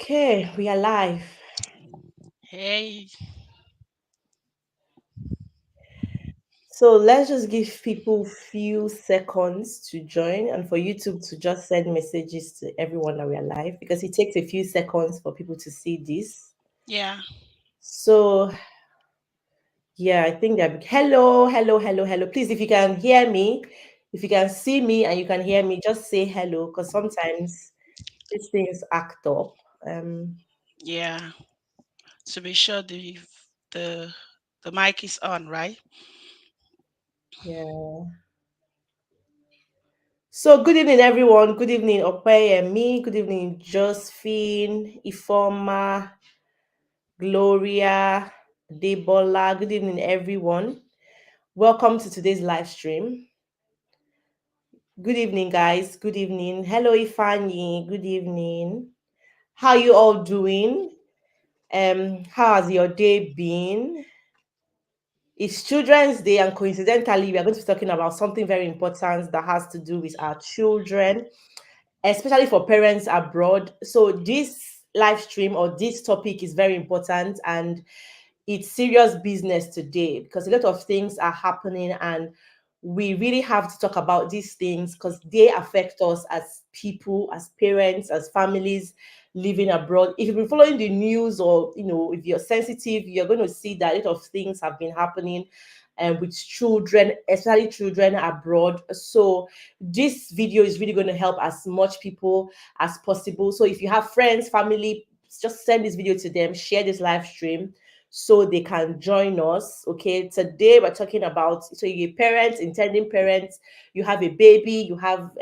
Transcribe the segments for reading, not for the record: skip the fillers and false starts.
Okay, we are live. Hey, So let's just give people few seconds to join and for YouTube to just send messages to everyone that we are live because it takes a few seconds for people to see this. yeah, So yeah, I think that hello. Please, if you can hear me, if you can see me and you can hear me, just say hello because sometimes these things act up. Um, yeah. To be sure the the mic is on, right? yeah. So good evening, everyone. Good evening, Opeyemi. Good evening, Josephine, Ifoma, Gloria, Debola. Good evening, everyone. Welcome to today's live stream. Good evening, guys. Good evening. Hello, Ifani. Good evening. How you all doing? How has your day been? It's Children's Day, and coincidentally, we are going to be talking about something very important that has to do with our children, especially for parents abroad. So this live stream or this topic is very important and it's serious business today because a lot of things are happening and we really have to talk about these things because they affect us as people, as parents, as families living abroad. If you've been following the news or if you're sensitive, you're going to see that a lot of things have been happening with children, especially children abroad. So this video is really going to help as much people as possible. So if you have friends, family, just send this video to them, share this live stream so they can join us. Okay, today we're talking about, so you're a parent, intending parents, you have a baby, you have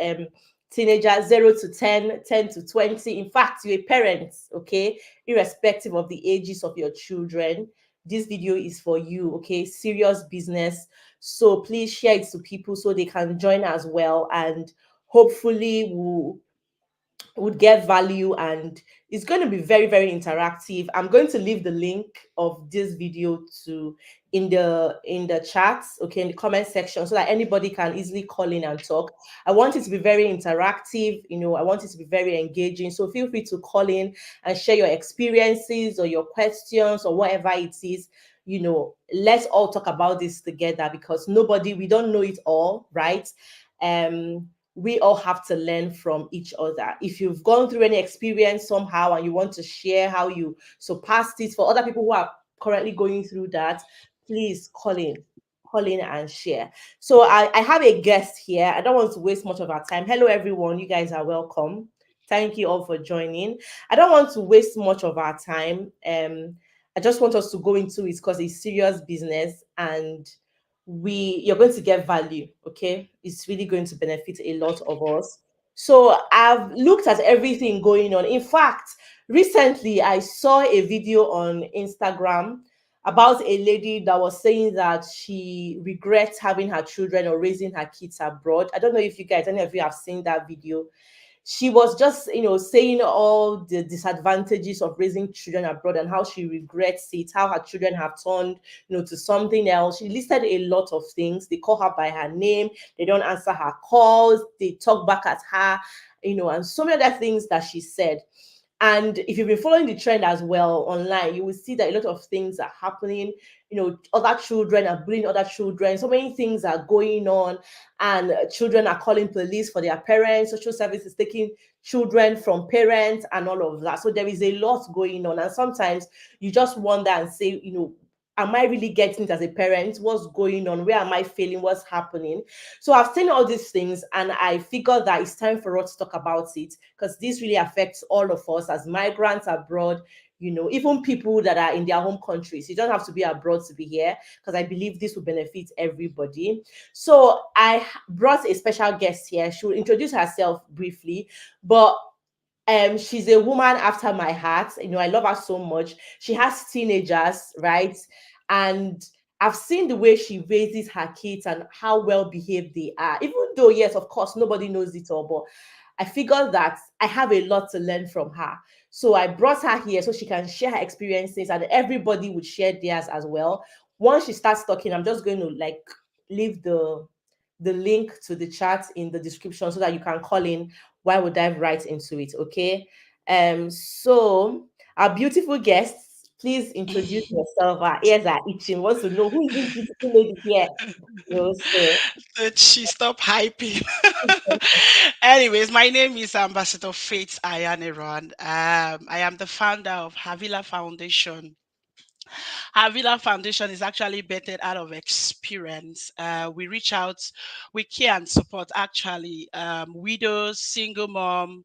teenagers 0 to 10, 10 to 20. In fact, you're a parent, okay, irrespective of the ages of your children. This video is for you, okay? Serious business. So please share it to people so they can join as well, and hopefully we'll would get value, and it's going to be very very interactive. I'm going to leave the link of this video to in the chats, okay, in the comment section, so that anybody can easily call in and talk. I want it to be very interactive, I want it to be very engaging, so feel free to call in and share your experiences or your questions or whatever it is. Let's all talk about this together because we don't know it all, right? We all have to learn from each other. If you've gone through any experience somehow and you want to share how you surpassed it for other people who are currently going through that, please call in and share. So I have a guest here. I don't want to waste much of our time. Hello, everyone. You guys are welcome. Thank you all for joining. I don't want to waste much of our time. I just want us to go into it because it's serious business and you're going to get value. Okay, it's really going to benefit a lot of us. So I've looked at everything going on. In fact, recently I saw a video on Instagram about a lady that was saying that she regrets having her children or raising her kids abroad. I don't know if any of you have seen that video. She was just saying all the disadvantages of raising children abroad and how she regrets it, how her children have turned to something else. She listed a lot of things. They call her by her name, they don't answer her calls, they talk back at her, and so many other things that she said. And if you've been following the trend as well online, you will see that a lot of things are happening. Other children are bullying other children. So many things are going on, and children are calling police for their parents. Social services taking children from parents and all of that. So there is a lot going on, and sometimes you just wonder and say, am I really getting it as a parent? What's going on? Where am I failing? What's happening? So I've seen all these things and I figured that it's time for us to talk about it because this really affects all of us as migrants abroad, even people that are in their home countries. You don't have to be abroad to be here because I believe this will benefit everybody. So I brought a special guest here. She will introduce herself briefly, but she's a woman after my heart. I love her so much. She has teenagers, right? And I've seen the way she raises her kids and how well behaved they are. Even though, yes, of course, nobody knows it all, but I figured that I have a lot to learn from her. So I brought her here so she can share her experiences and everybody would share theirs as well. Once she starts talking, I'm just going to leave the link to the chat in the description so that you can call in while we dive right into it. Okay. So our beautiful guests, please introduce yourself. Our ears are itching. Wants to know who is this beautiful lady here. So That she stop hyping. Anyways, my name is Ambassador Faith Ayaniran. I am the founder of Havilla Foundation. Havila Foundation is actually bettered out of experience. We reach out, we care and support actually widows, single mom,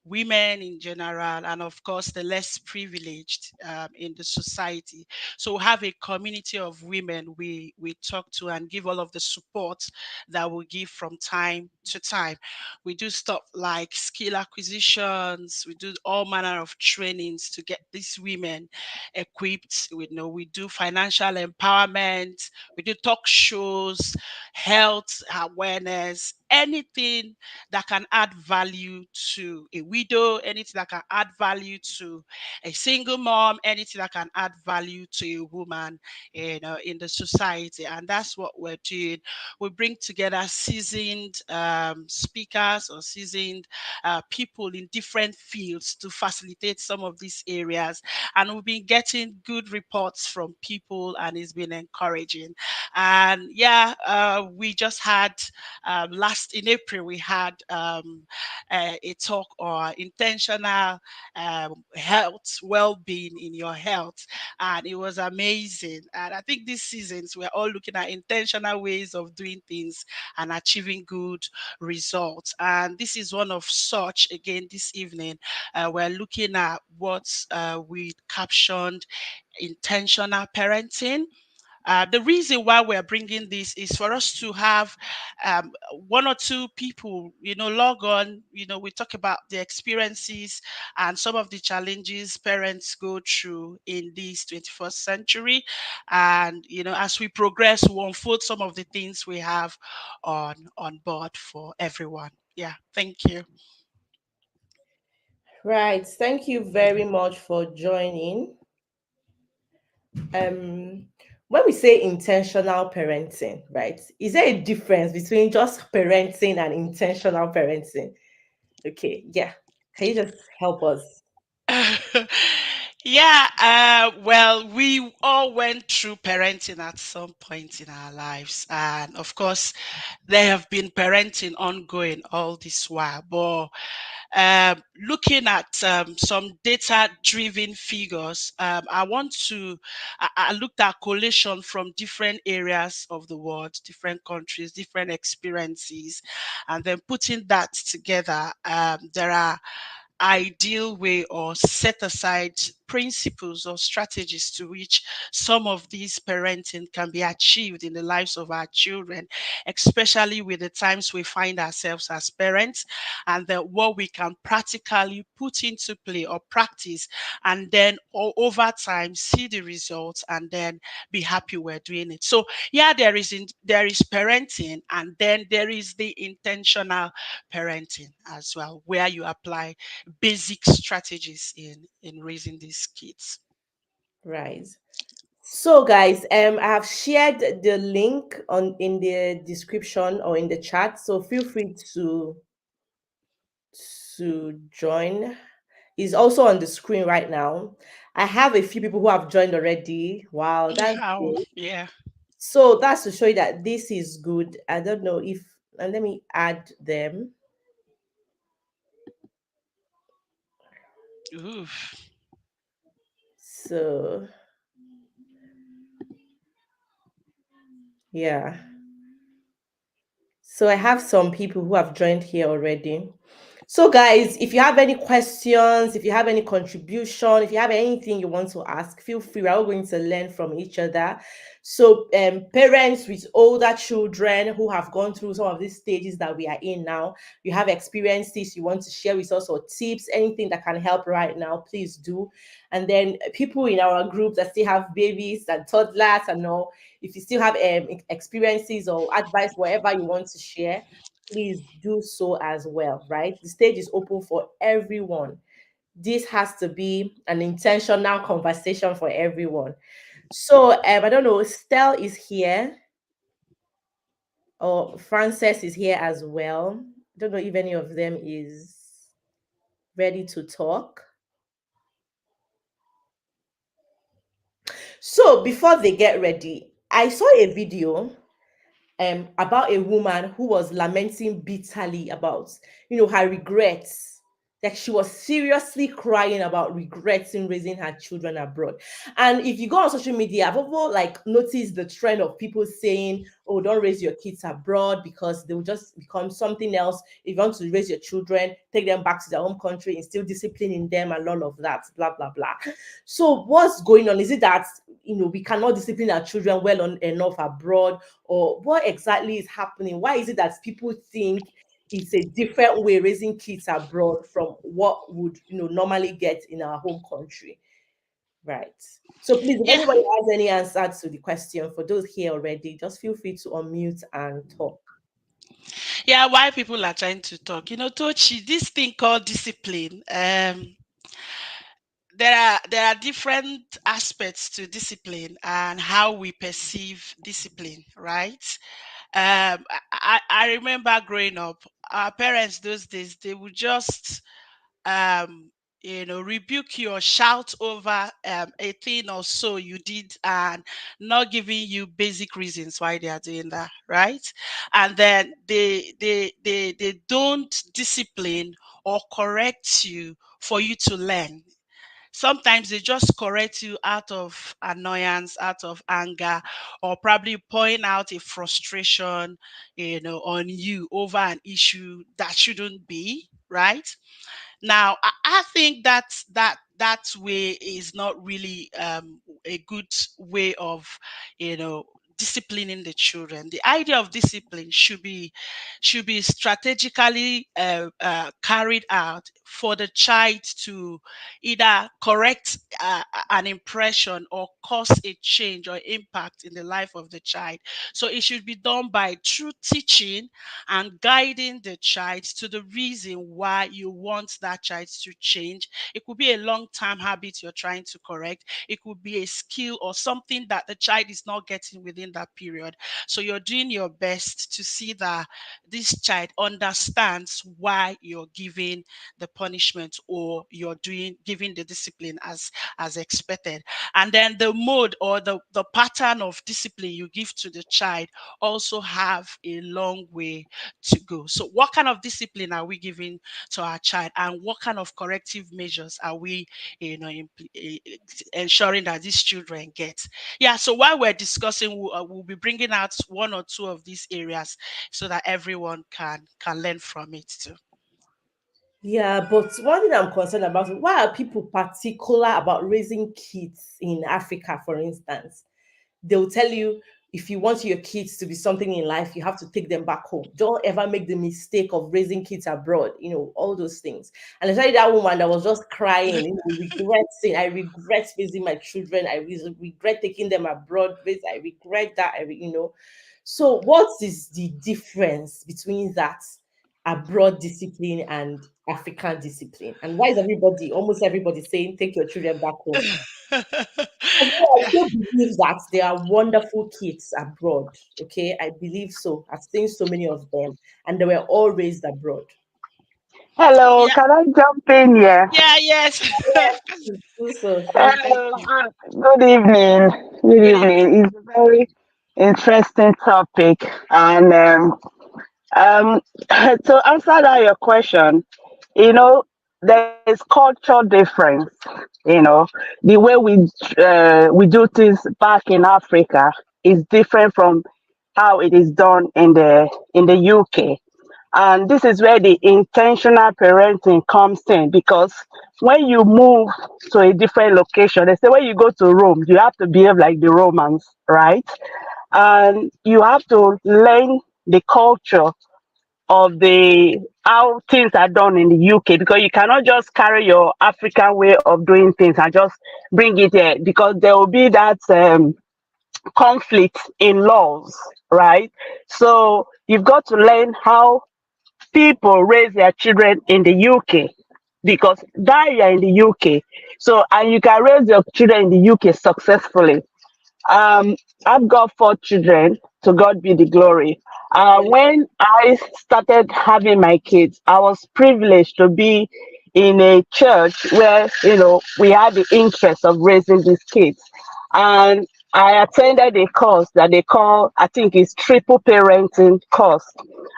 women in general, and of course the less privileged in the society. So we have a community of women we talk to and give all of the support that we give from time to time. We do stuff like skill acquisitions, we do all manner of trainings to get these women equipped. We do financial empowerment, we do talk shows, health awareness, anything that can add value to a widow, anything that can add value to a single mom, anything that can add value to a woman in the society. And that's what we're doing. We bring together seasoned speakers or seasoned people in different fields to facilitate some of these areas. And we've been getting good reports from people, and it's been encouraging. And yeah, we just had last in April, we had a talk on intentional health, well-being in your health, and it was amazing. And I think these seasons we're all looking at intentional ways of doing things and achieving good results. And this is one of such. Again, this evening, we're looking at what we captioned intentional parenting. The reason why we're bringing this is for us to have one or two people, log on. We talk about the experiences and some of the challenges parents go through in this 21st century. And, as we progress, we'll unfold some of the things we have on board for everyone. Yeah, thank you. right, thank you very much for joining. Um, when we say intentional parenting, right, is there a difference between just parenting and intentional parenting? Okay, yeah. Can you just help us? Yeah, well, we all went through parenting at some point in our lives. And of course, there have been parenting ongoing all this while. But looking at some data driven figures, I looked at collation from different areas of the world, different countries, different experiences, and then putting that together. There are ideal way or set aside principles or strategies to which some of these parenting can be achieved in the lives of our children, especially with the times we find ourselves as parents, and then what we can practically put into play or practice, and then over time see the results and then be happy we're doing it. So yeah, there is parenting, and then there is the intentional parenting as well, where you apply basic strategies in raising these kids. Right. So guys, I have shared the link on in the description or in the chat. So feel free to join. Is also on the screen right now. I have a few people who have joined already. Wow, that's Wow. good. Yeah. So that's to show you that this is good. I don't know if, and let me add them. Oof. So yeah. So I have some people who have joined here already. So, guys, if you have any questions, if you have any contribution, if you have anything you want to ask, feel free. We're all going to learn from each other. So, parents with older children who have gone through some of these stages that we are in now, you have experiences you want to share with us or tips, anything that can help right now, please do. And then people in our group that still have babies and toddlers and all, if you still have experiences or advice, whatever you want to share, please do so as well, right? The stage is open for everyone. This has to be an intentional conversation for everyone. So I don't know, Stell is here or Frances is here as well. I don't know if any of them is Ready to talk? So before they get ready, I saw a video about a woman who was lamenting bitterly about, her regrets. Like she was seriously crying about regretting raising her children abroad. And if you go on social media, I've also like noticed the trend of people saying, "Oh, don't raise your kids abroad because they will just become something else. If you want to raise your children, take them back to their home country, instill discipline in them, and all of that, blah blah blah." So what's going on? Is it that we cannot discipline our children enough abroad, or what exactly is happening? Why is it that people think it's a different way raising kids abroad from what would normally get in our home country? Right. So please, if Yeah, anybody has any answer to the question, for those here already, just feel free to unmute and talk. yeah. Why people are trying to talk, Tochi, this thing called discipline. There are different aspects to discipline and how we perceive discipline, right? I remember growing up, our parents those days they would just um rebuke you or shout over a thing or so you did, and not giving you basic reasons why they are doing that, right? And then they don't discipline or correct you for you to learn. Sometimes they just correct you out of annoyance, out of anger, or probably point out a frustration, on you over an issue that shouldn't be, right? Now, I think that way is not really a good way of, you know, disciplining the children. The idea of discipline should be strategically carried out for the child to either correct an impression or cause a change or impact in the life of the child. So it should be done by true teaching and guiding the child to the reason why you want that child to change. It could be a long term habit you're trying to correct, it could be a skill or something that the child is not getting within that period. So you're doing your best to see that this child understands why you're giving the punishment or you're doing giving the discipline as expected. And then the mode or the pattern of discipline you give to the child also have a long way to go. So, what kind of discipline are we giving to our child, and what kind of corrective measures are we, ensuring that these children get? Yeah. So, while we're discussing, we'll be bringing out one or two of these areas so that everyone can learn from it too. Yeah, but one thing I'm concerned about is, why are people particular about raising kids in Africa, for instance? They'll tell you, if you want your kids to be something in life, you have to take them back home. Don't ever make the mistake of raising kids abroad, all those things. And especially that woman that was just crying, regretting, I regret raising my children, regret taking them abroad, I regret that, So, what is the difference between that abroad discipline and African discipline? And why is almost everybody saying, take your children back home? As well, I still believe that there are wonderful kids abroad. Okay, I believe so. I've seen so many of them, and they were all raised abroad. Hello, Yeah. can I jump in here? Yeah. Yes. So thank you. Hello, good evening. Good Good evening. evening. It's a very interesting topic, and um, to answer that your question, you know, there is culture difference. You know, the way we do things back in Africa is different from how it is done in the UK. And this is where the intentional parenting comes in, because when you move to a different location, they say when you go to Rome, you have to behave like the Romans, right? And you have to learn the culture of the how things are done in the UK, because you cannot just carry your African way of doing things and just bring it here, because there will be that conflict in laws, right? So you've got to learn how people raise their children in the UK, because that you are in the UK. So, and you can raise your children in the UK successfully. Um, I've got 4 children. To God be the glory. When I started having my kids, I was privileged to be in a church where, we had the interest of raising these kids. And I attended a course that they call, I think it's triple parenting course.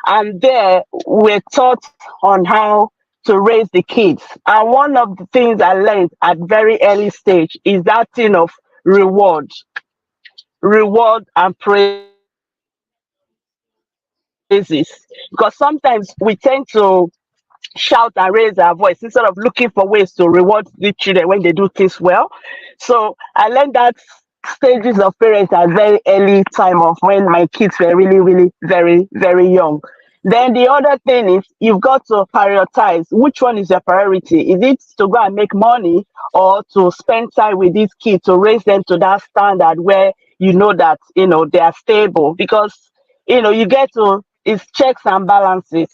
And there we're taught on how to raise the kids. And one of the things I learned at very early stage is that thing of reward, reward and praises. Because sometimes we tend to shout and raise our voice instead of looking for ways to reward the children when they do things well. So I learned that stages of parents at very early time of when my kids were really, really very young. Then the other thing is you've got to prioritize which one is your priority. Is it to go and make money or to spend time with these kids to raise them to that standard where you know that they are stable? Because you get to, it's checks and balances,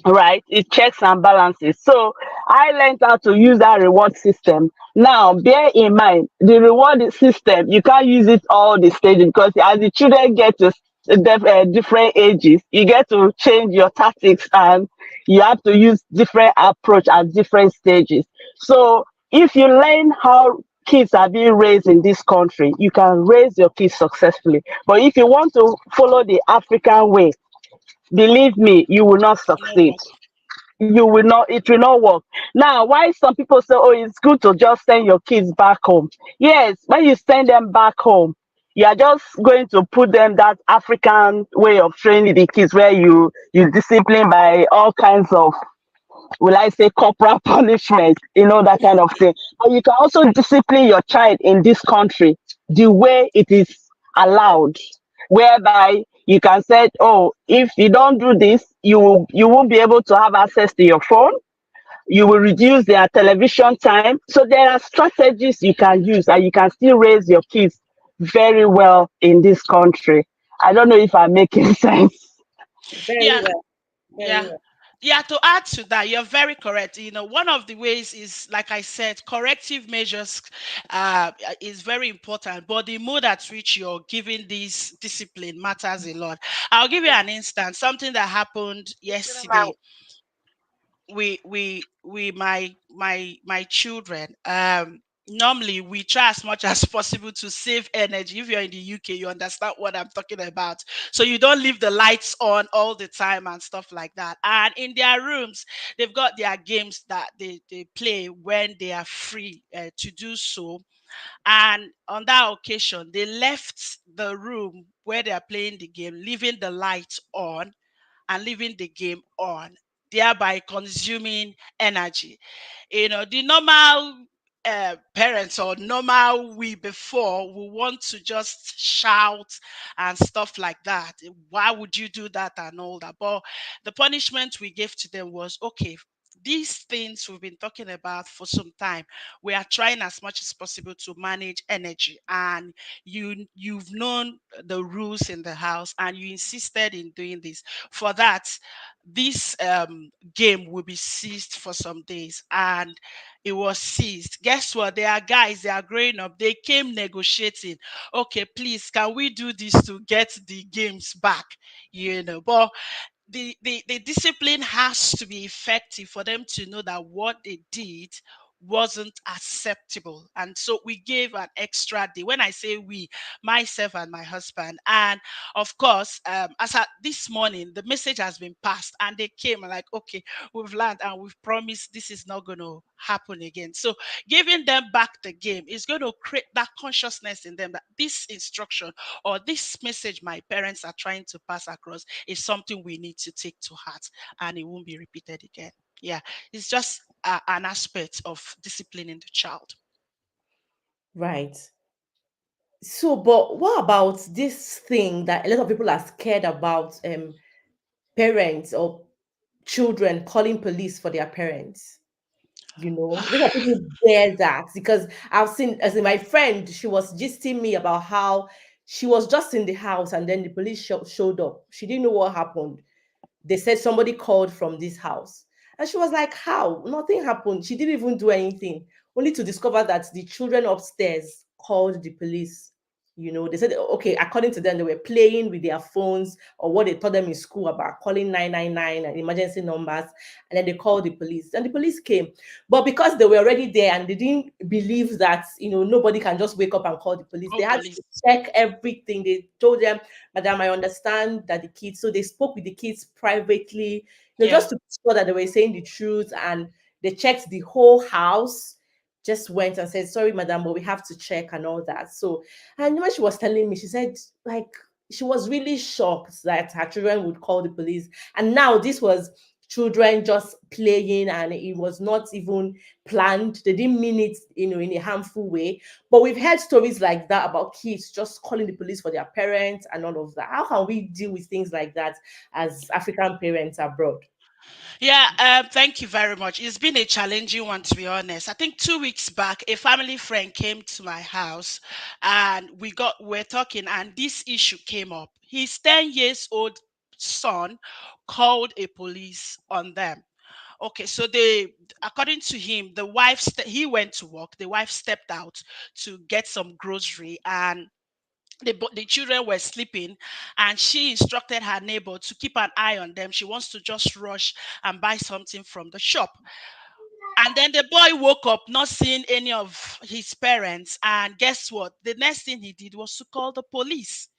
right? It checks and balances. So I learned how to use that reward system. Now bear in mind the reward system, you can't use it all the stages, because as the children get to different ages, you get to change your tactics, and you have to use different approach at different stages. So if you learn how kids are being raised in this country, you can raise your kids successfully. But if you want to follow the African way, believe me, you will not No succeed. work. You will not, it will not work. Now, why some people say, oh, it's good to just send your kids back home? Yes, when you send them back home, you are just going to put them that African way of training the kids, where you discipline by all kinds of, will I say, corporal punishment, that kind of thing. But you can also discipline your child in this country the way it is allowed, whereby you can say, oh, if you don't do this, you won't be able to have access to your phone. You will reduce their television time. So there are strategies you can use, and you can still raise your kids very well in this country. I don't know if I'm making sense. Very Yeah, well. Very yeah. well. Yeah, to add to that, you're very correct. One of the ways is, like I said, corrective measures is very important, but the mode at which you're giving this discipline matters a lot. I'll give you an instance, something that happened yesterday. We my children, normally we try as much as possible to save energy. If you're in the UK, you understand what I'm talking about. So you don't leave the lights on all the time and stuff like that. And in their rooms, they've got their games that they play when they are free to do so. And on that occasion, they left the room where they are playing the game, leaving the lights on and leaving the game on, thereby consuming energy. The normal parents, or normal we before, we want to just shout and stuff like that. Why would you do that and all that? But the punishment we gave to them was, okay, these things we've been talking about for some time, we are trying as much as possible to manage energy, and you've known the rules in the house and you insisted in doing this. For that, this game will be ceased for some days. And it was seized. Guess what? They are guys, they are growing up. They came negotiating. Okay, please, can we do this to get the games back? But the discipline has to be effective for them to know that what they did wasn't acceptable. And so we gave an extra day. When I say we, myself and my husband. And of course, as at this morning, the message has been passed, and they came and like, okay, we've learned and we've promised this is not going to happen again. So giving them back the game is going to create that consciousness in them that this instruction or this message my parents are trying to pass across is something we need to take to heart, and it won't be repeated again. Yeah, it's just an aspect of disciplining the child. Right. So, but what about this thing that a lot of people are scared about? Parents or children calling police for their parents. A lot of people bear that because I've seen, as in my friend, she was gisting me about how she was just in the house and then the police showed up. She didn't know what happened. They said somebody called from this house. And she was like, how? Nothing happened. She didn't even do anything, only to discover that the children upstairs called the police. They said, okay, according to them, they were playing with their phones or what they taught them in school about calling 999 and emergency numbers. And then they called the police, and the police came. But because they were already there and they didn't believe that, nobody can just wake up and call the police, they Oh, had to police. check everything. They told them, Madam, I understand that the kids, so they spoke with the kids privately, Yeah. just to be sure that they were saying the truth. And they checked the whole house, just went and said, sorry, madam, but we have to check and all that. So, and when she was telling me, she said, like, she was really shocked that her children would call the police. And now this was children just playing, and it was not even planned. They didn't mean it, in a harmful way. But we've heard stories like that about kids just calling the police for their parents and all of that. How can we deal with things like that as African parents abroad? Yeah, thank you very much. It's been a challenging one, to be honest. I think 2 weeks back, a family friend came to my house, and we're talking, and this issue came up. His 10 years old son called a police on them. Okay, so according to him, he went to work. The wife stepped out to get some grocery, and the children were sleeping, and she instructed her neighbor to keep an eye on them. She wants to just rush and buy something from the shop. And then the boy woke up not seeing any of his parents, and guess what? The next thing he did was to call the police.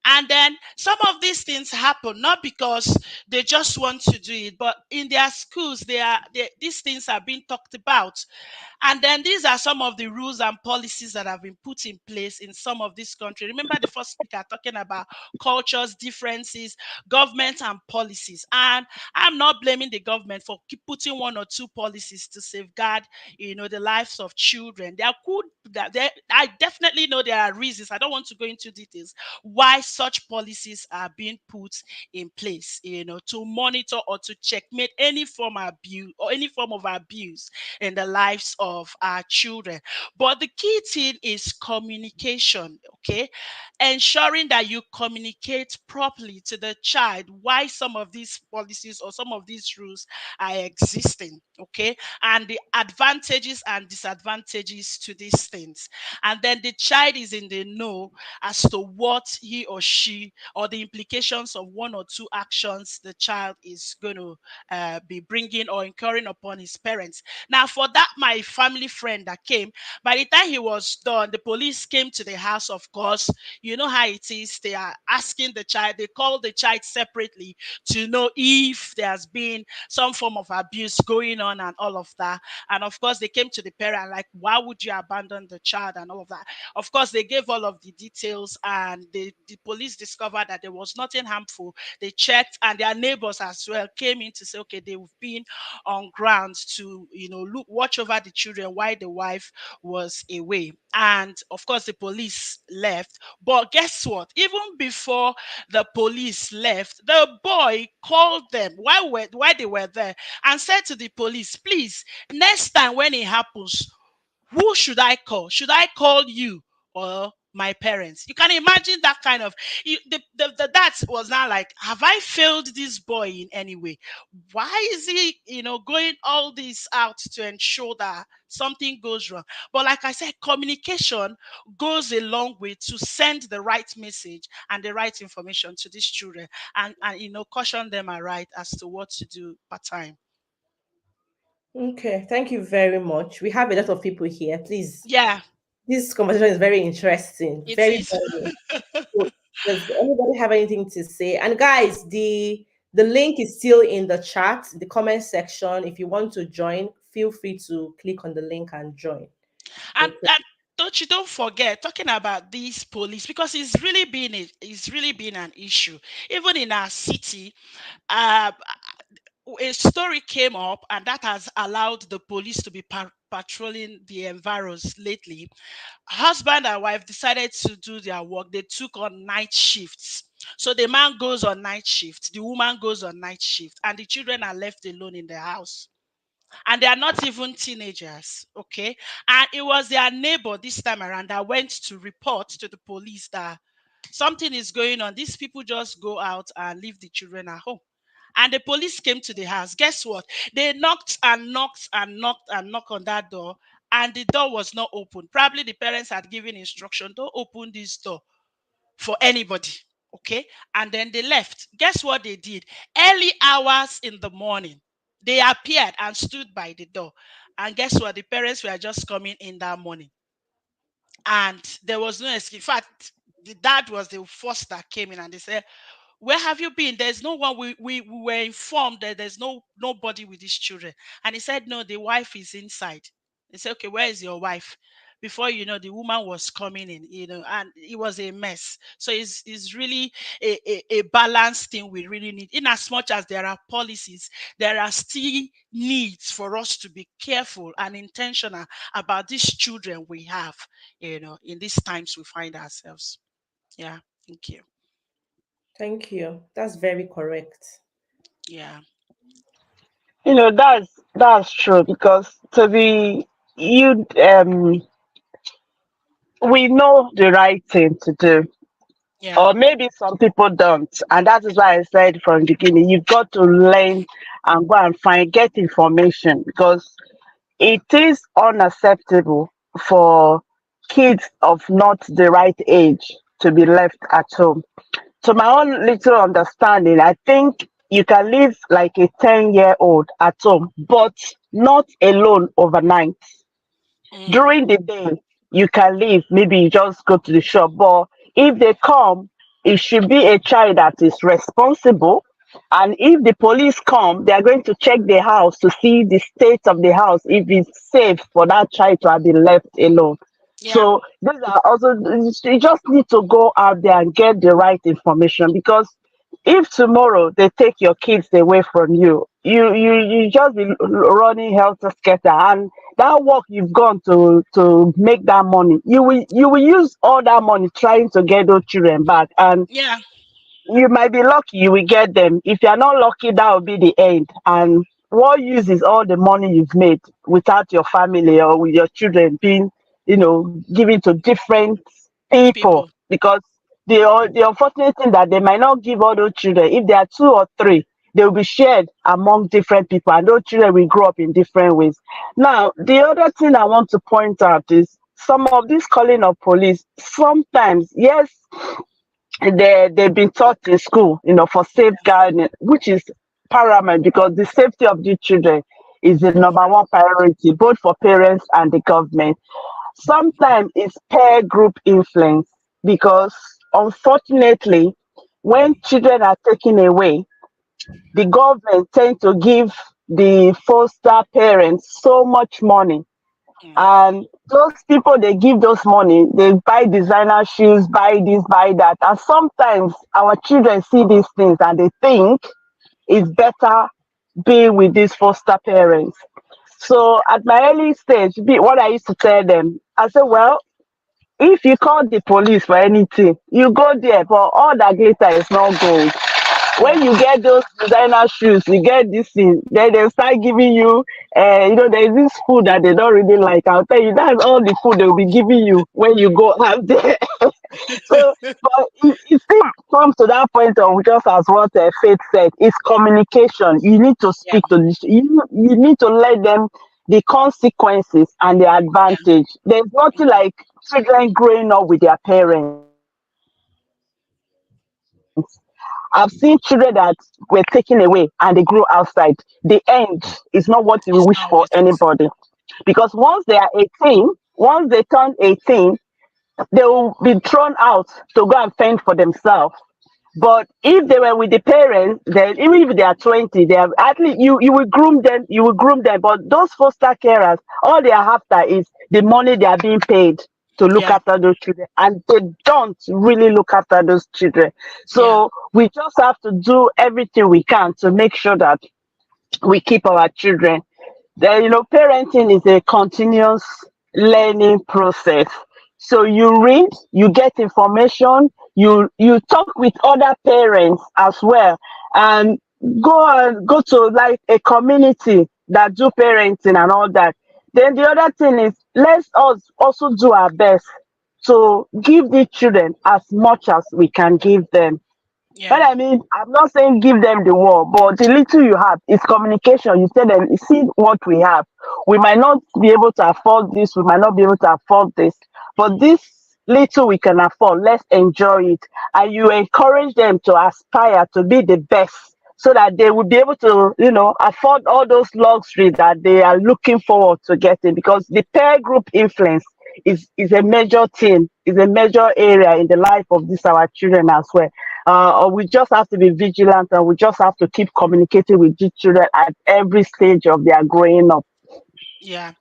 And then some of these things happen not because they just want to do it, but in their schools, these things are being talked about. And then these are some of the rules and policies that have been put in place in some of these countries. Remember the first speaker talking about cultures, differences, government and policies. And I'm not blaming the government for keep putting one or two policies to safeguard, the lives of children. I definitely know there are reasons. I don't want to go into details why such policies are being put in place, to monitor or to checkmate any form of abuse or any form of abuse in the lives of our children. But the key thing is communication, okay? Ensuring that you communicate properly to the child why some of these policies or some of these rules are existing, okay? And the advantages and disadvantages to these things. And then the child is in the know as to what he or she or the implications of one or two actions the child is going to be bringing or incurring upon his parents. Now, for that, my family friend that came, by the time he was done, the police came to the house, of course. You know how it is. They are asking the child, they call the child separately to know if there has been some form of abuse going on and all of that. And of course, they came to the parent, like, why would you abandon the child and all of that? Of course, they gave all of the details, and the police discovered that there was nothing harmful. They checked, and their neighbors as well came in to say, okay, they've been on grounds to watch over the children while the wife was away. And of course the police left, but guess what? Even before the police left, the boy called them while they were there and said to the police, please, next time when it happens, who should I call? Should I call you or my parents? You can imagine that kind of the dad was now like, have I failed this boy in any way? Why is he, going all this out to ensure that something goes wrong? But like I said, communication goes a long way to send the right message and the right information to these children, and caution them aright as to what to do part time. Okay, thank you very much. We have a lot of people here. Please, Yeah, this conversation is very interesting. it Very, is. very. So, does anybody have anything to say? And guys, the link is still in the chat, the comment section. If you want to join, feel free to click on the link and join. Okay. And don't forget talking about these police, because it's really been an issue even in our city. uh, a story came up, and that has allowed the police to be patrolling the environs lately. Husband and wife decided to do their work. They took on night shifts. So the man goes on night shift, the woman goes on night shift, and the children are left alone in the house, and they are not even teenagers, okay? And it was their neighbor this time around that went to report to the police that something is going on. These people just go out and leave the children at home. And the police came to the house. Guess what? They knocked and knocked and knocked and knocked on that door. and the door was not open. Probably the parents had given instruction, don't open this door for anybody. Okay. And then they left. Guess what they did? Early hours in the morning, they appeared and stood by the door. And guess what? The parents were just coming in that morning. And there was no escape. In fact, the dad was the first that came in, and they said, where have you been? There's no one. We were informed that there's nobody with these children. And he said, no, the wife is inside. They said, okay, where is your wife? Before you know, the woman was coming in, and it was a mess. So it's really a balanced thing we really need. In as much as there are policies, there are still needs for us to be careful and intentional about these children we have, in these times we find ourselves. Yeah. Thank you. Thank you. That's very correct. Yeah. That's true, because to be you we know the right thing to do, Yeah. or maybe some people don't, and that is why I said from the beginning, you've got to learn and go and get information, because it is unacceptable for kids of not the right age to be left at home. To my own little understanding, I think you can leave like a 10-year-old at home, but not alone overnight. Mm. During the day, you can leave, maybe you just go to the shop, but if they come, it should be a child that is responsible. And if the police come, they are going to check the house to see the state of the house, if it's safe for that child to have been left alone. Yeah. So these are also, you just need to go out there and get the right information, because if tomorrow they take your kids away from you, you just be running helter skelter, and that work you've gone to make that money, you will use all that money trying to get those children back, and Yeah. you might be lucky you will get them. If you're not lucky, that will be the end. And what use is all the money you've made without your family or with your children being, given to different people? People. Because the unfortunate thing that they might not give all those children. If there are two or three, they will be shared among different people, and those children will grow up in different ways. Now, the other thing I want to point out is some of this calling of police. Sometimes, yes, they've been taught in school, for safeguarding, which is paramount, because the safety of the children is the number one priority, both for parents and the government. Sometimes it's peer group influence, because unfortunately, when children are taken away, the government tend to give the foster parents so much money, Mm. and those people they give those money, they buy designer shoes, buy this, buy that, and sometimes our children see these things and they think it's better being with these foster parents. So at my early stage, what I used to tell them, I said, well, if you call the police for anything, you go there, but all that glitter is not gold. When Mm. you get those designer shoes, you get this thing, then they start giving you, there's this food that they don't really like. I'll tell you, that's all the food they'll be giving you when you go out there. So, but it still comes to that point of just as what Faith said, it's communication. You need to Yeah. speak to this, you need to let them the consequences and the Yeah. advantage. There's nothing Mm. like children growing up with their parents. I've seen children that were taken away and they grew outside. The end is not what we wish for anybody. It's not always Because once they are 18, once they turn 18, they will be thrown out to go and fend for themselves. But if they were with the parents, then even if they are 20, they have at least you will groom them, But those foster carers, all they are after is the money they are being paid to look Yeah. after those children, and they don't really look after those children. Yeah. So we just have to do everything we can to make sure that we keep our children. Then, parenting is a continuous learning process. So you read, you get information, you talk with other parents as well, and go to like a community that do parenting and all that. Then the other thing is, let's us also do our best to give the children as much as we can give them. But Yeah. I mean, I'm not saying give them the world, but the little you have is communication. You tell them, see what we have. we might not be able to afford this, we might not be able to afford this, but this little we can afford, let's enjoy it. And you encourage them to aspire to be the best, so that they will be able to, afford all those luxury that they are looking forward to getting. Because the peer group influence is a major thing, is a major area in the life of these our children as well. We just have to be vigilant, and we just have to keep communicating with these children at every stage of their growing up. Yeah,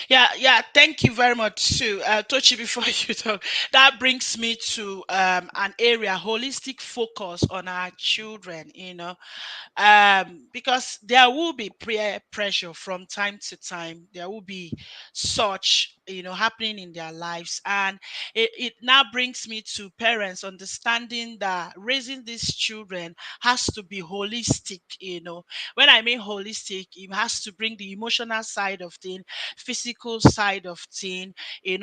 yeah. Thank you very much, too, Tochi. Before you talk, that brings me to an area holistic focus on our children. Because there will be peer pressure from time to time. There will be such, happening in their lives. And it now brings me to parents understanding that raising these children has to be holistic. When I mean holistic, it has to bring the emotional side of things, physical side of things,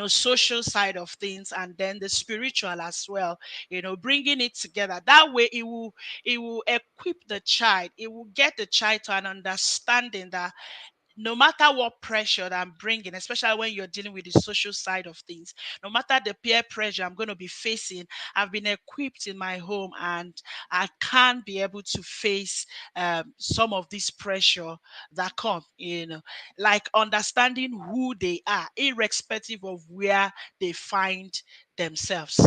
social side of things, and then the spiritual as well, bringing it together. That way it will equip the child, it will get the child to an understanding that no matter what pressure that I'm bringing, especially when you're dealing with the social side of things, no matter the peer pressure I'm going to be facing, I've been equipped in my home, and I can be able to face some of this pressure that come, like understanding who they are, irrespective of where they find themselves.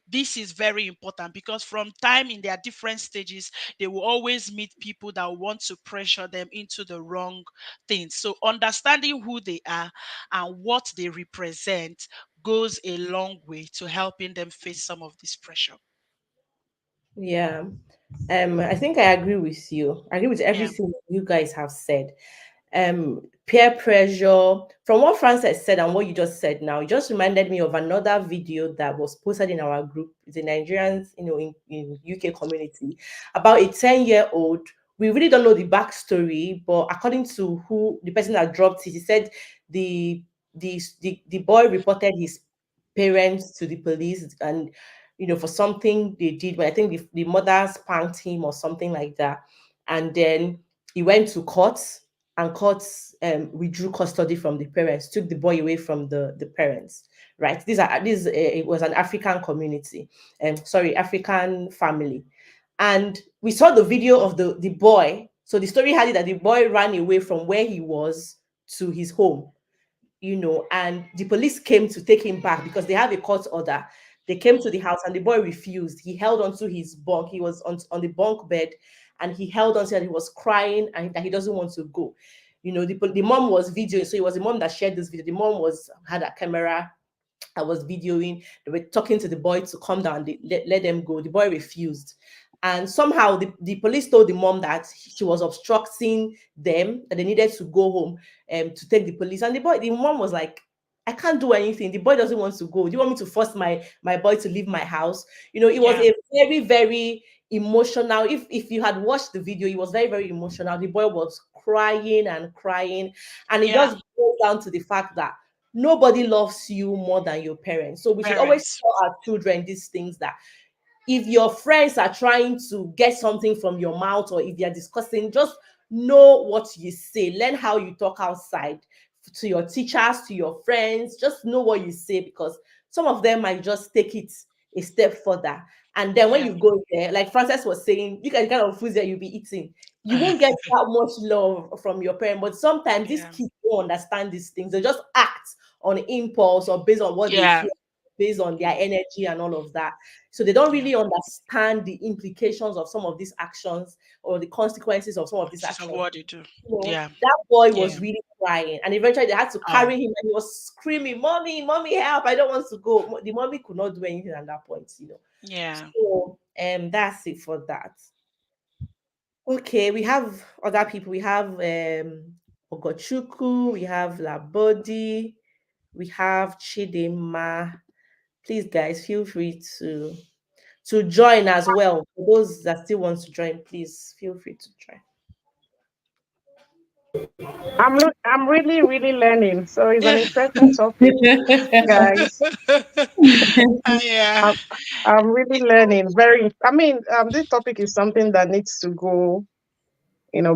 This is very important because from time in their different stages, they will always meet people that want to pressure them into the wrong things. So understanding who they are and what they represent goes a long way to helping them face some of this pressure. Yeah. I think I agree with you. I agree with Yeah. everything you guys have said. Peer pressure, from what Frances said and what you just said now, it just reminded me of another video that was posted in our group, the Nigerians, in UK community, about a 10-year-old. We really don't know the backstory, but according to who the person that dropped it, he said the boy reported his parents to the police, and for something they did, but I think the mother spanked him or something like that. And then he went to court, and courts withdrew custody from the parents, took the boy away from the parents. Right? It was an African community, sorry, African family, and we saw the video of the boy. So the story had it that the boy ran away from where he was to his home, and the police came to take him back because they have a court order. They came to the house and the boy refused. He held onto his bunk. He was on the bunk bed, and he held on to it. He was crying and that he doesn't want to go. The mom was videoing. So it was the mom that shared this video. The mom had a camera. I was videoing. They were talking to the boy to come down. They let them go. The boy refused. And somehow the police told the mom that she was obstructing them, that they needed to go home to take the police. And the mom was like, I can't do anything. The boy doesn't want to go. Do you want me to force my boy to leave my house? It was Yeah. a very, very emotional. If you had watched the video, it was very, very emotional. The boy was crying and crying. And it Yeah. just goes down to the fact that nobody loves you more than your parents. So we should always Parents. tell our children these things, that if your friends are trying to get something from your mouth, or if you're discussing, just know what you say. Learn how you talk outside to your teachers, to your friends. Just know what you say, because some of them might just take it a step further. And then when Yeah. you go there, like Frances was saying, you can kind of foods that you'll be eating. You won't get that much love from your parent. But sometimes these Yeah. kids don't understand these things. They just act on impulse or based on what they Yeah. feel, based on their Mm. energy and all of that. So they don't Yeah. really understand the implications of some of these actions, or the consequences of some of these This is actions. what they do. Yeah. That boy Yeah. was really crying, and eventually they had to Oh. carry him, and he was screaming, "Mommy, mommy, help! I don't want to go." The mommy could not do anything at that point. Yeah. So that's it for that. Okay, we have other people. We have Ogochuku, we have Labodi, we have Chidema. Please, guys, feel free to join as well. For those that still want to join, please feel free to join. I'm really, really learning. So it's an interesting topic, guys. Yeah. I'm, I'm really learning. I mean, this topic is something that needs to go,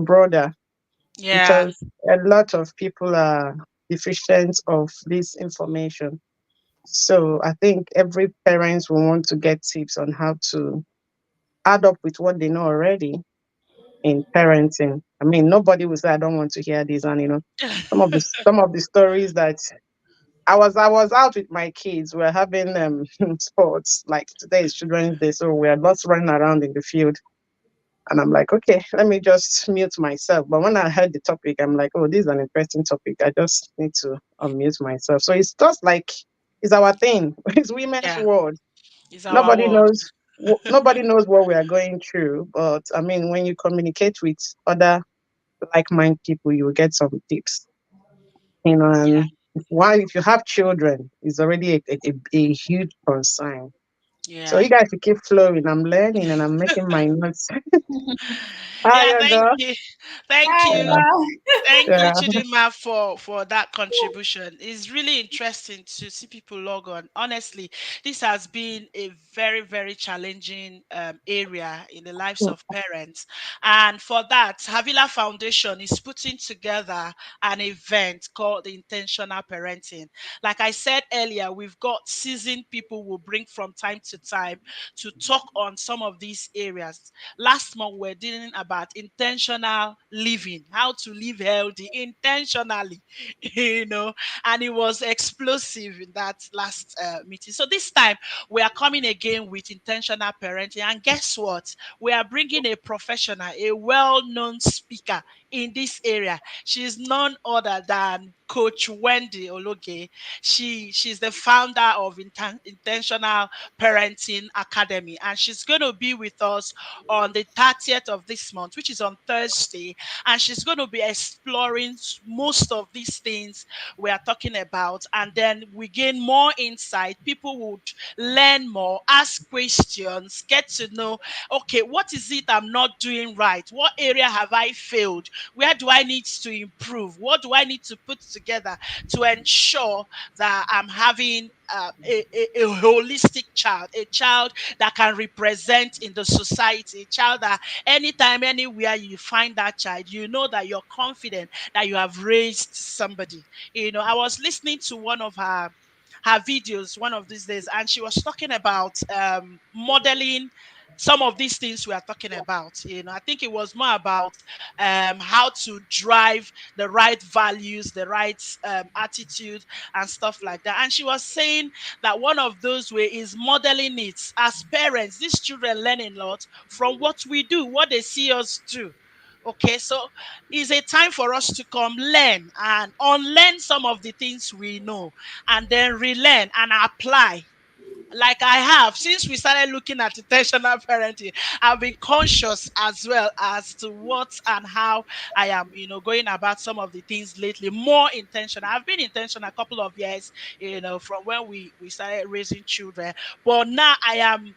broader, Yeah. because a lot of people are. deficient of this information. So I think every parent will want to get tips on how to add up with what they know already in parenting. I mean, nobody will say I don't want to hear this. And some of the stories that I was out with my kids. We're having sports. Like today is Children's Day, so we're lots running around in the field. And I'm like, okay, let me just mute myself. But when I heard the topic, I'm like, oh, this is an interesting topic. I just need to unmute myself. So it's just like it's our thing. It's women's Yeah, world. it's our Nobody world. knows. Nobody knows what we are going through. But I mean, when you communicate with other like-minded people, you will get some tips. Yeah, And why, if you have children, it's already a huge concern. So yeah. you guys should keep flowing. I'm learning and I'm making my notes. Ah, Yeah, yeah, thank girl. you. Thank Hi, you. Yeah, ma. Thank you, yeah. Chidima, for that contribution. It's really interesting to see people log on. Honestly, this has been a very, very challenging area in the lives Mm, of parents. And for that, Havila Foundation is putting together an event called the Intentional Parenting. Like I said earlier, we've got seasoned people will bring from time to time to talk on some of these areas. Last month, we're dealing about intentional living, how to live healthy intentionally, and it was explosive in that last meeting. So this time, we are coming again with intentional parenting. And guess what? We are bringing a professional, a well known speaker in this area. She's none other than Coach Wendy Ologe. She's the founder of Intentional Parenting Academy, and she's going to be with us on the 30th of this month, which is on Thursday. And she's going to be exploring most of these things we are talking about. And then we gain more insight. People would learn more, ask questions, get to know, okay, what is it I'm not doing right? What area have I failed? Where do I need to improve? What do I need to put together to ensure that I'm having a holistic child, a child that can represent in the society, a child that anytime, anywhere you find that child, you know that you're confident that you have raised somebody. I was listening to one of her videos one of these days, and she was talking about modeling some of these things we are talking about. I think it was more about how to drive the right values, the right attitude, and stuff like that. And she was saying that one of those way is modeling it. As parents, these children learn a lot from what we do, what they see us do. Okay, so it's a time for us to come learn and unlearn some of the things we know, and then relearn and apply. Like I have, since we started looking at intentional parenting, I've been conscious as well as to what and how I am, going about some of the things lately. More intentional. I've been intentional a couple of years, from when we started raising children. But now I am,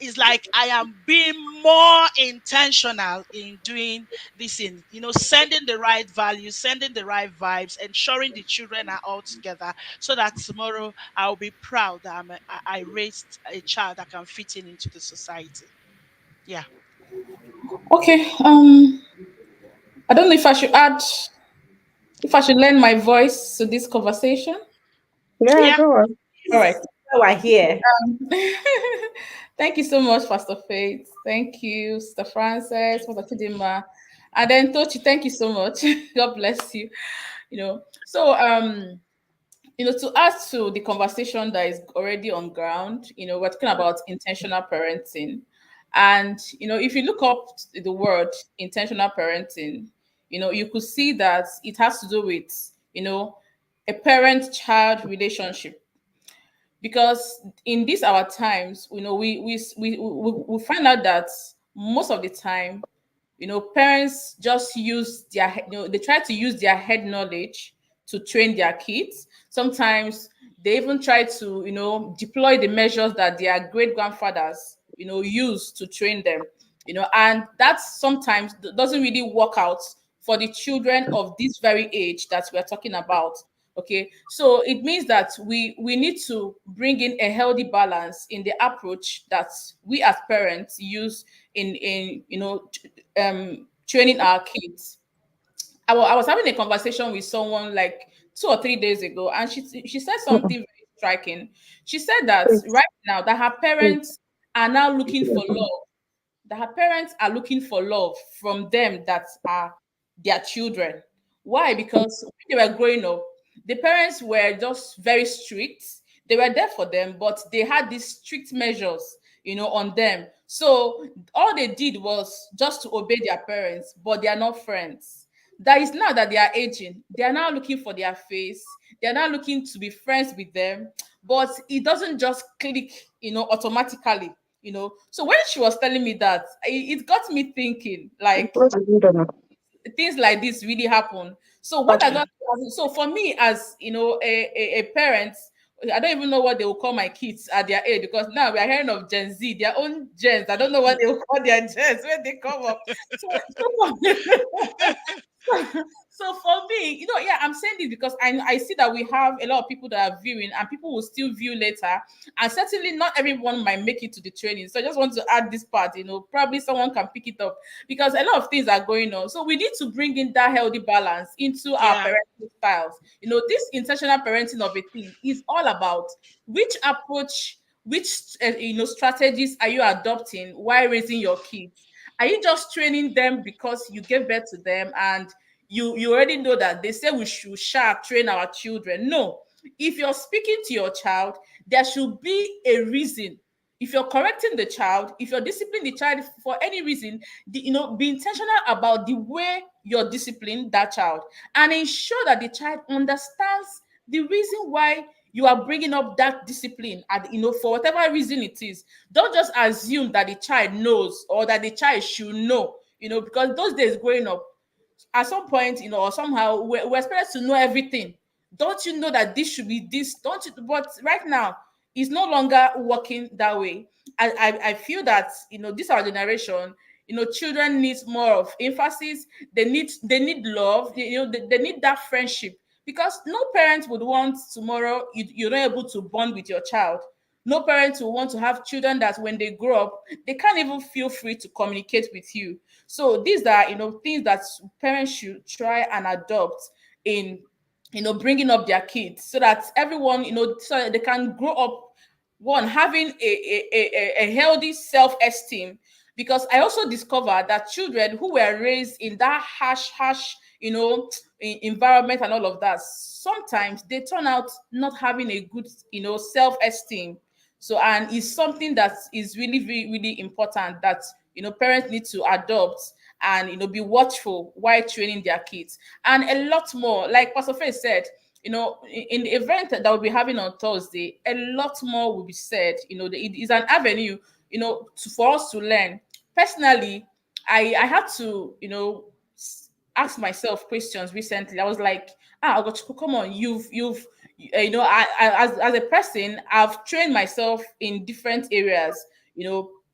it's like I am being more intentional in doing this, in sending the right values, sending the right vibes, ensuring the children are all together, so that tomorrow I'll be proud that I raised a child that can fit in into the society. Yeah. Okay. I don't know if I should lend my voice to this conversation. Yeah, Yeah. go on. All right. Yes, we're here. Thank you so much, Pastor Faith. Thank you, Sister Frances, Pastor Chidima. And then Tochi, thank you so much. God bless you. So to add to the conversation that is already on ground, we're talking about intentional parenting. And if you look up the word intentional parenting, you could see that it has to do with, a parent-child relationship. Because in these our times, we find out that most of the time, parents just use they try to use their head knowledge to train their kids. Sometimes they even try to deploy the measures that their great grandfathers use to train them. And that sometimes doesn't really work out for the children of this very age that we're talking about. Okay, so it means that we need to bring in a healthy balance in the approach that we as parents use in training our kids. I was having a conversation with someone like 2 or 3 days ago, and she said something very striking. She said that right now that her parents are now looking for love, that her parents are looking for love from them that are their children. Why? Because when they were growing up, the parents were just very strict. They were there for them, but they had these strict measures, on them. So all they did was just to obey their parents, but they are not friends. That is now that they are aging. They are now looking for their face. They are now looking to be friends with them. But it doesn't just click, automatically. So when she was telling me that, it got me thinking, like, things like this really happen. So what I Okay. got, so for me, as a parent, I don't even know what they will call my kids at their age, because now we are hearing of Gen Z, their own gens. I don't know what they will call their gens when they come up. So for me, yeah, I'm saying this because I see that we have a lot of people that are viewing, and people will still view later, and certainly not everyone might make it to the training. So I just want to add this part. Probably someone can pick it up, because a lot of things are going on. So we need to bring in that healthy balance into our Yeah. parenting styles. This intentional parenting of a thing is all about which approach, which strategies are you adopting while raising your kids. Are you just training them because you gave birth to them, and you already know that they say we should sharp train our children? No. If you're speaking to your child, there should be a reason. If you're correcting the child, if you're disciplining the child for any reason, be intentional about the way you're disciplining that child, and ensure that the child understands the reason why you are bringing up that discipline, and for whatever reason it is. Don't just assume that the child knows, or that the child should know, because those days growing up, at some point, or somehow, we're expected to know everything. Don't you know that this should be this? Don't you? But right now, it's no longer working that way. I feel that this our generation. Children need more of emphasis. They need love. They need that friendship, because no parent would want tomorrow you're not able to bond with your child. No parent will want to have children that when they grow up, they can't even feel free to communicate with you. So these are things that parents should try and adopt in bringing up their kids, so that everyone, so that they can grow up, one, having a healthy self-esteem. Because I also discovered that children who were raised in that harsh environment and all of that, sometimes they turn out not having a good self-esteem. So, and it's something that is really, really, really important, that parents need to adopt, and be watchful while training their kids. And a lot more, like Pastor Faith said, in the event that we'll be having on Thursday, a lot more will be said. It is an avenue, for us to learn. Personally, I had to ask myself questions recently. I was like, come on, you've as a person, I've trained myself in different areas,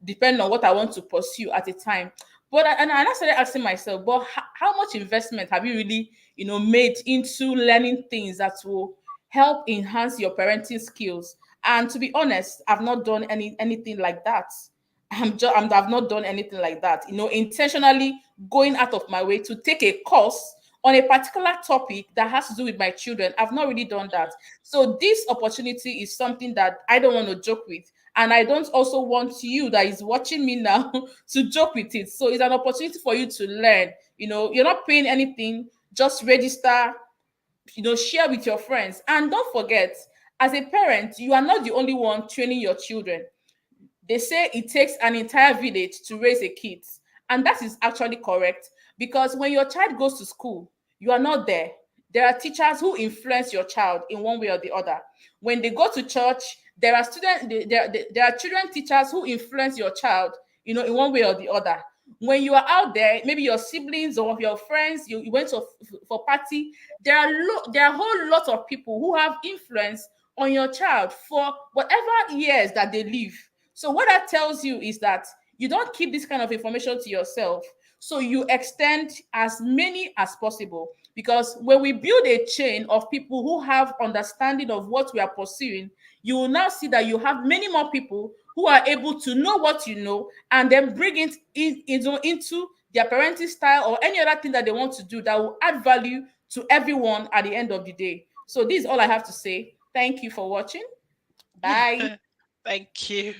depending on what I want to pursue at a time. But and I started asking myself, but how much investment have you really made into learning things that will help enhance your parenting skills? And to be honest, I've not done anything like that. I've not done anything like that. Intentionally going out of my way to take a course on a particular topic that has to do with my children. I've not really done that. So this opportunity is something that I don't want to joke with. And I don't also want you that is watching me now to joke with it. So it's an opportunity for you to learn. You're not paying anything, just register, share with your friends. And don't forget, as a parent, you are not the only one training your children. They say it takes an entire village to raise a kid. And that is actually correct, because when your child goes to school, you are not there. There are teachers who influence your child in one way or the other. When they go to church, there are there are children teachers who influence your child, in one way or the other. When you are out there, maybe your siblings or your friends, you went for party, there are a whole lot of people who have influence on your child for whatever years that they live. So what that tells you is that you don't keep this kind of information to yourself. So you extend as many as possible, because when we build a chain of people who have understanding of what we are pursuing, you will now see that you have many more people who are able to know what you know, and then bring it into their parenting style or any other thing that they want to do that will add value to everyone at the end of the day. So this is all I have to say. Thank you for watching. Bye. Thank you.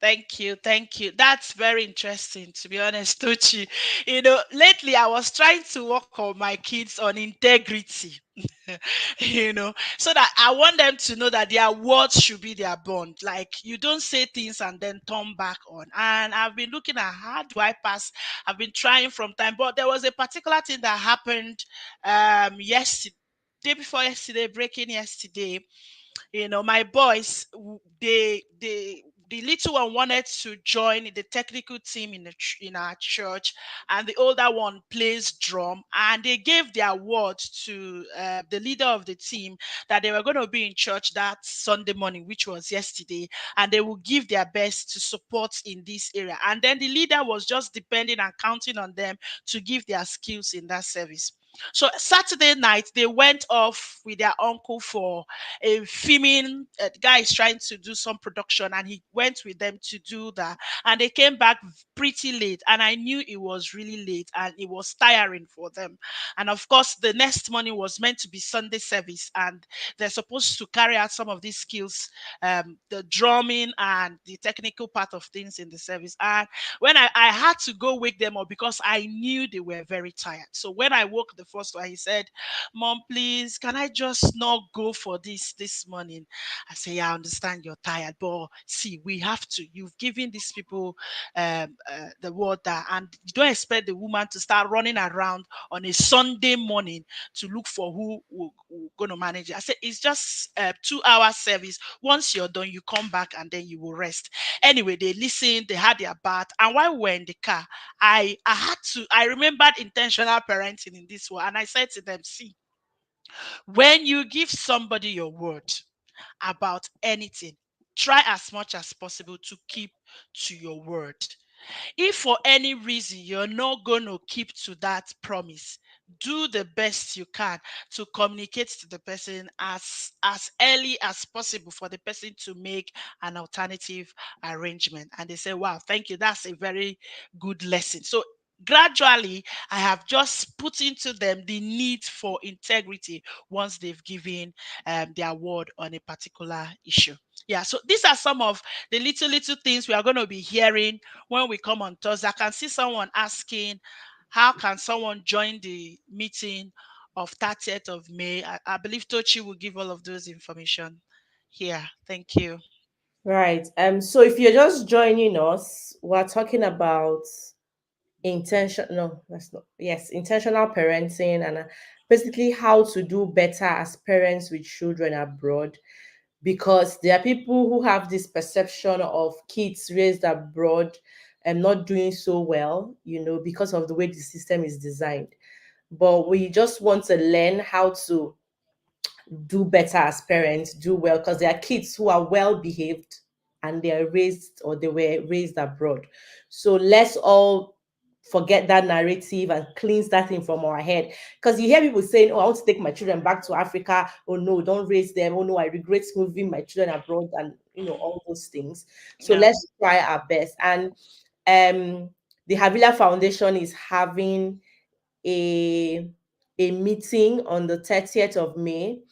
Thank you. Thank you. That's very interesting, to be honest, Tochi. Lately I was trying to work on my kids on integrity, so that I want them to know that their words should be their bond. Like, you don't say things and then turn back on. And I've been looking at how do I pass. I've been trying from time, but there was a particular thing that happened yesterday, day before yesterday, breaking yesterday. My boys, the little one wanted to join the technical team in our church, and the older one plays drum, and they gave their word to the leader of the team that they were going to be in church that Sunday morning, which was yesterday, and they will give their best to support in this area. And then the leader was just depending and counting on them to give their skills in that service. So Saturday night, they went off with their uncle for a filming. The guy is trying to do some production, and he went with them to do that. And they came back pretty late, and I knew it was really late and it was tiring for them. And of course, the next morning was meant to be Sunday service, and they're supposed to carry out some of these skills, the drumming and the technical part of things in the service. And when I had to go wake them up because I knew they were very tired. So when I woke the first one, he said, "Mom, please, can I just not go for this morning?" I say, "Yeah, I understand you're tired, but see, we have to. You've given these people the water, and you don't expect the woman to start running around on a Sunday morning to look for who going to manage it." I said, "It's just a 2 hour service. Once you're done, you come back and then you will rest." Anyway, they listened, they had their bath, and while we were in the car, I remembered intentional parenting in this one, and I said to them, "See, when you give somebody your word about anything, try as much as possible to keep to your word. If for any reason you're not going to keep to that promise, do the best you can to communicate to the person as early as possible for the person to make an alternative arrangement." And they say, "Wow, thank you, that's a very good lesson." So gradually I have just put into them the need for integrity once they've given their word on a particular issue. Yeah, so these are some of the little things we are going to be hearing when we come on Thursday. I can see someone asking, how can someone join the meeting of 30th of May? I believe Tochi will give all of those information here. Thank you. Right. So if you're just joining us, we're talking about intention. No, that's not. Yes, intentional parenting, and basically how to do better as parents with children abroad. Because there are people who have this perception of kids raised abroad and not doing so well, because of the way the system is designed. But we just want to learn how to do better as parents, do well, because there are kids who are well behaved and they were raised abroad. So let's all forget that narrative and cleanse that thing from our head. Because you hear people saying, "Oh, I want to take my children back to Africa. Oh no, don't raise them. Oh no, I regret moving my children abroad," and all those things. So Yeah. let's try our best. And the Havilla Foundation is having a meeting on the 30th of May.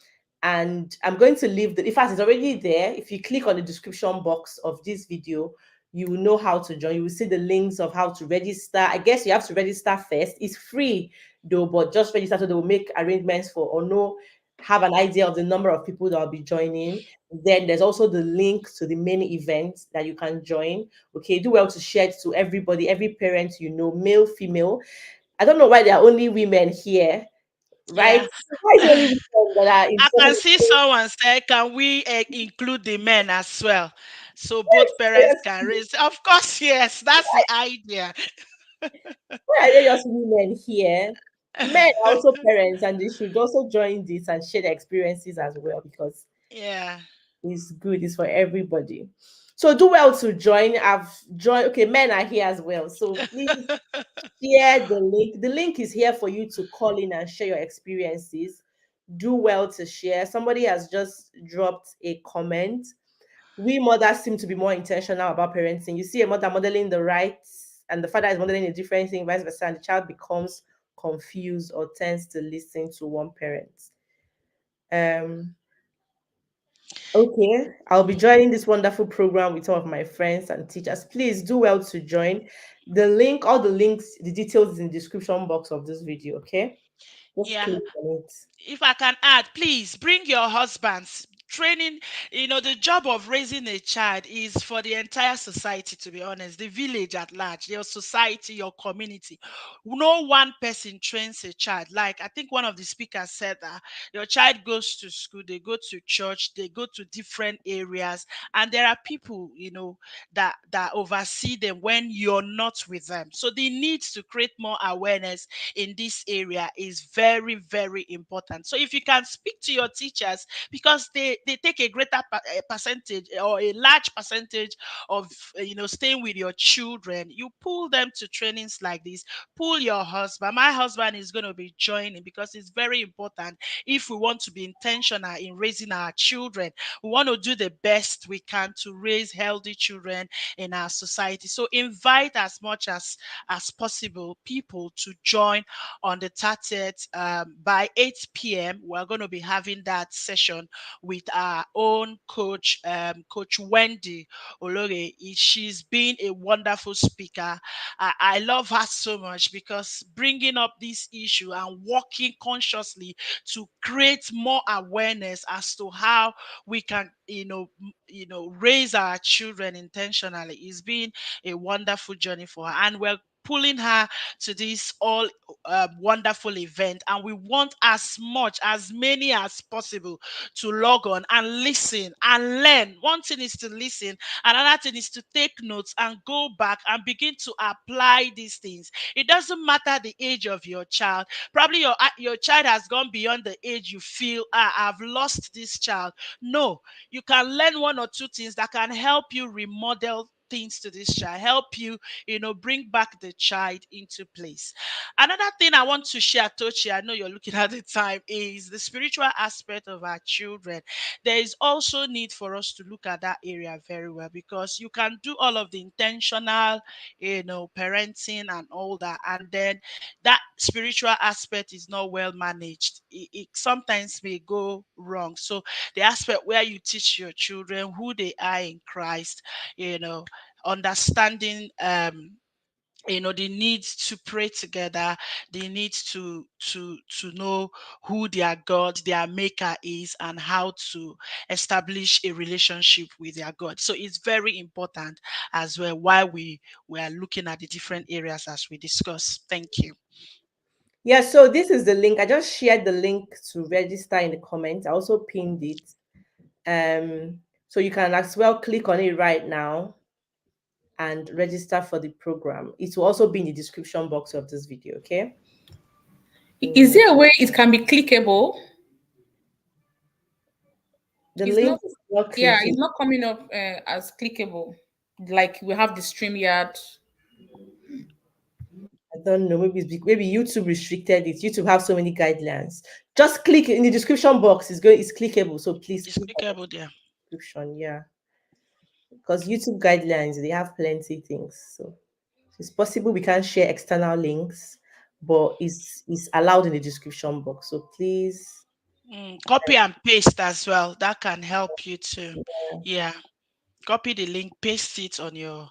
And I'm going to leave in fact, it's already there. If you click on the description box of this video, you will know how to join. You will see the links of how to register. I guess you have to register first. It's free though, but just register so they will make arrangements for or know have an idea of the number of people that will be joining. Then there's also the link to the main event that you can join. Okay, do well to share it to everybody, every parent, male, female. I don't know why there are only women here, right? Yeah. Why is it only women that are I can interested see in someone say, "Can we include the men as well? So both parents can seriously, raise." Of course, yes, that's the idea. why are there just women here? Men are also parents and they should also join this and share their experiences as well because Yeah. it's good, it's for everybody. So do well to join. I've joined. Okay, men are here as well. So please share the link. The link is here for you to call in and share your experiences. Do well to share. Somebody has just dropped a comment. We mothers seem to be more intentional about parenting. You see a mother modeling the right and the father is modeling a different thing, vice versa, and the child becomes confused or tends to listen to one parent. Um, okay, I'll be joining this wonderful program with some of my friends and teachers. Please do well to join. The link, all the links, the details is in the description box of this video. Okay, just Yeah. click on it. If I can add, please bring your husbands. Training, the job of raising a child is for the entire society, to be honest, the village at large, your society, your community. No one person trains a child. Like I think one of the speakers said that your child goes to school, they go to church, they go to different areas, and there are people, that oversee them when you're not with them. So the need to create more awareness in this area is very, very important. So if you can speak to your teachers, because they take a greater percentage or a large percentage of staying with your children, you pull them to trainings like this. Pull your husband. My husband is going to be joining because it's very important. If we want to be intentional in raising our children, we want to do the best we can to raise healthy children in our society. So invite as much as possible people to join on the 30th. By 8 p.m. we're going to be having that session with our own coach, Coach Wendy Olore. She's been a wonderful speaker. I love her so much because bringing up this issue and working consciously to create more awareness as to how we can raise our children intentionally is been a wonderful journey for her, and we're pulling her to this all wonderful event, and we want as many as possible to log on and listen and learn. One thing is to listen, another thing is to take notes and go back and begin to apply these things. It doesn't matter the age of your child. Probably your child has gone beyond the age you feel, I've lost this child. No, you can learn one or two things that can help you remodel things to this child, help you bring back the child into place. Another thing I want to share, Tochi, I know you're looking at the time, is the spiritual aspect of our children. There is also need for us to look at that area very well, because you can do all of the intentional parenting and all that, and then that spiritual aspect is not well managed. It sometimes may go wrong. So the aspect where you teach your children who they are in Christ, understanding the need to pray together, the need to know who their God, their maker is, and how to establish a relationship with their God. So it's very important as well while we are looking at the different areas as we discuss. Thank you. Yeah, so this is the link. I just shared the link to register in the comments. I also pinned it. So you can as well click on it right now and register for the program. It will also be in the description box of this video, okay? Is there a way it can be clickable? The It's link not. is not Yeah, clicking. it's not coming up as clickable. Like we have the StreamYard. I don't know. Maybe YouTube restricted it. YouTube have so many guidelines. Just click in the description box. It's clickable. So please It's click on the clickable there. description. Yeah, because YouTube guidelines they have plenty things. So it's possible we can't share external links, but it's allowed in the description box. So please. Copy and paste as well. That can help you too. Yeah. Copy the link, paste it on your.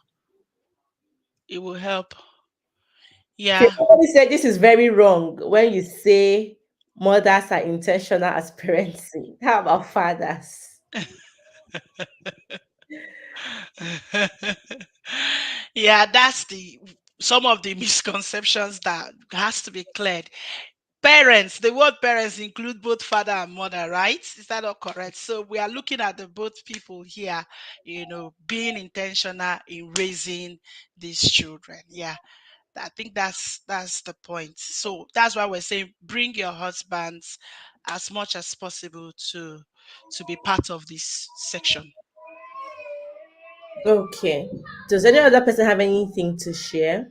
It will help. Okay, Yeah. somebody said this is very wrong when you say mothers are intentional as parenting. How about fathers? Yeah, that's the some of the misconceptions that has to be cleared. Parents, the word parents include both father and mother, right? Is that all correct? So we are looking at the both people here, being intentional in raising these children. Yeah. I think that's the point. So that's why we're saying bring your husbands as much as possible to be part of this section. Okay. Does any other person have anything to share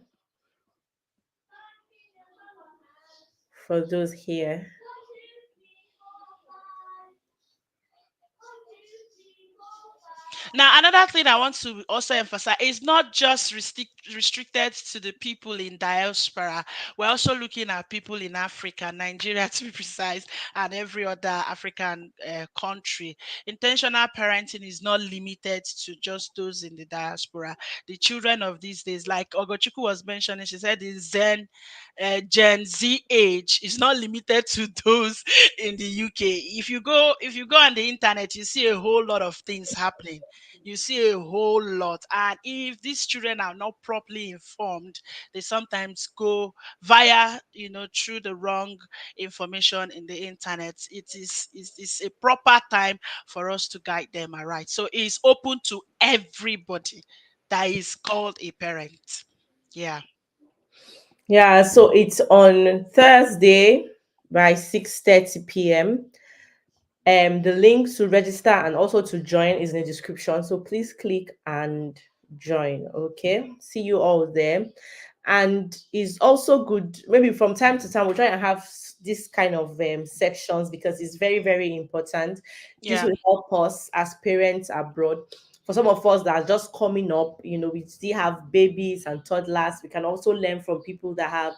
for those here? Now, another thing I want to also emphasize is not just restricted to the people in diaspora. We're also looking at people in Africa, Nigeria to be precise, and every other African country. Intentional parenting is not limited to just those in the diaspora. The children of these days, like Ogochukwu was mentioning, she said the Gen Z age is not limited to those in the UK. If you go on the internet, you see a whole lot of things happening. You see a whole lot, and if these children are not properly informed, they sometimes go via, through the wrong information in the internet. It's a proper time for us to guide them aright. So it's open to everybody that is called a parent. Yeah. Yeah, so it's on Thursday by 6:30 p.m. The link to register and also to join is in the description. So please click and join. Okay. See you all there. And it's also good, maybe from time to time, we'll try and have this kind of sections because it's very, very important. This Yeah. will help us as parents abroad. For some of us that are just coming up, we still have babies and toddlers. We can also learn from people that have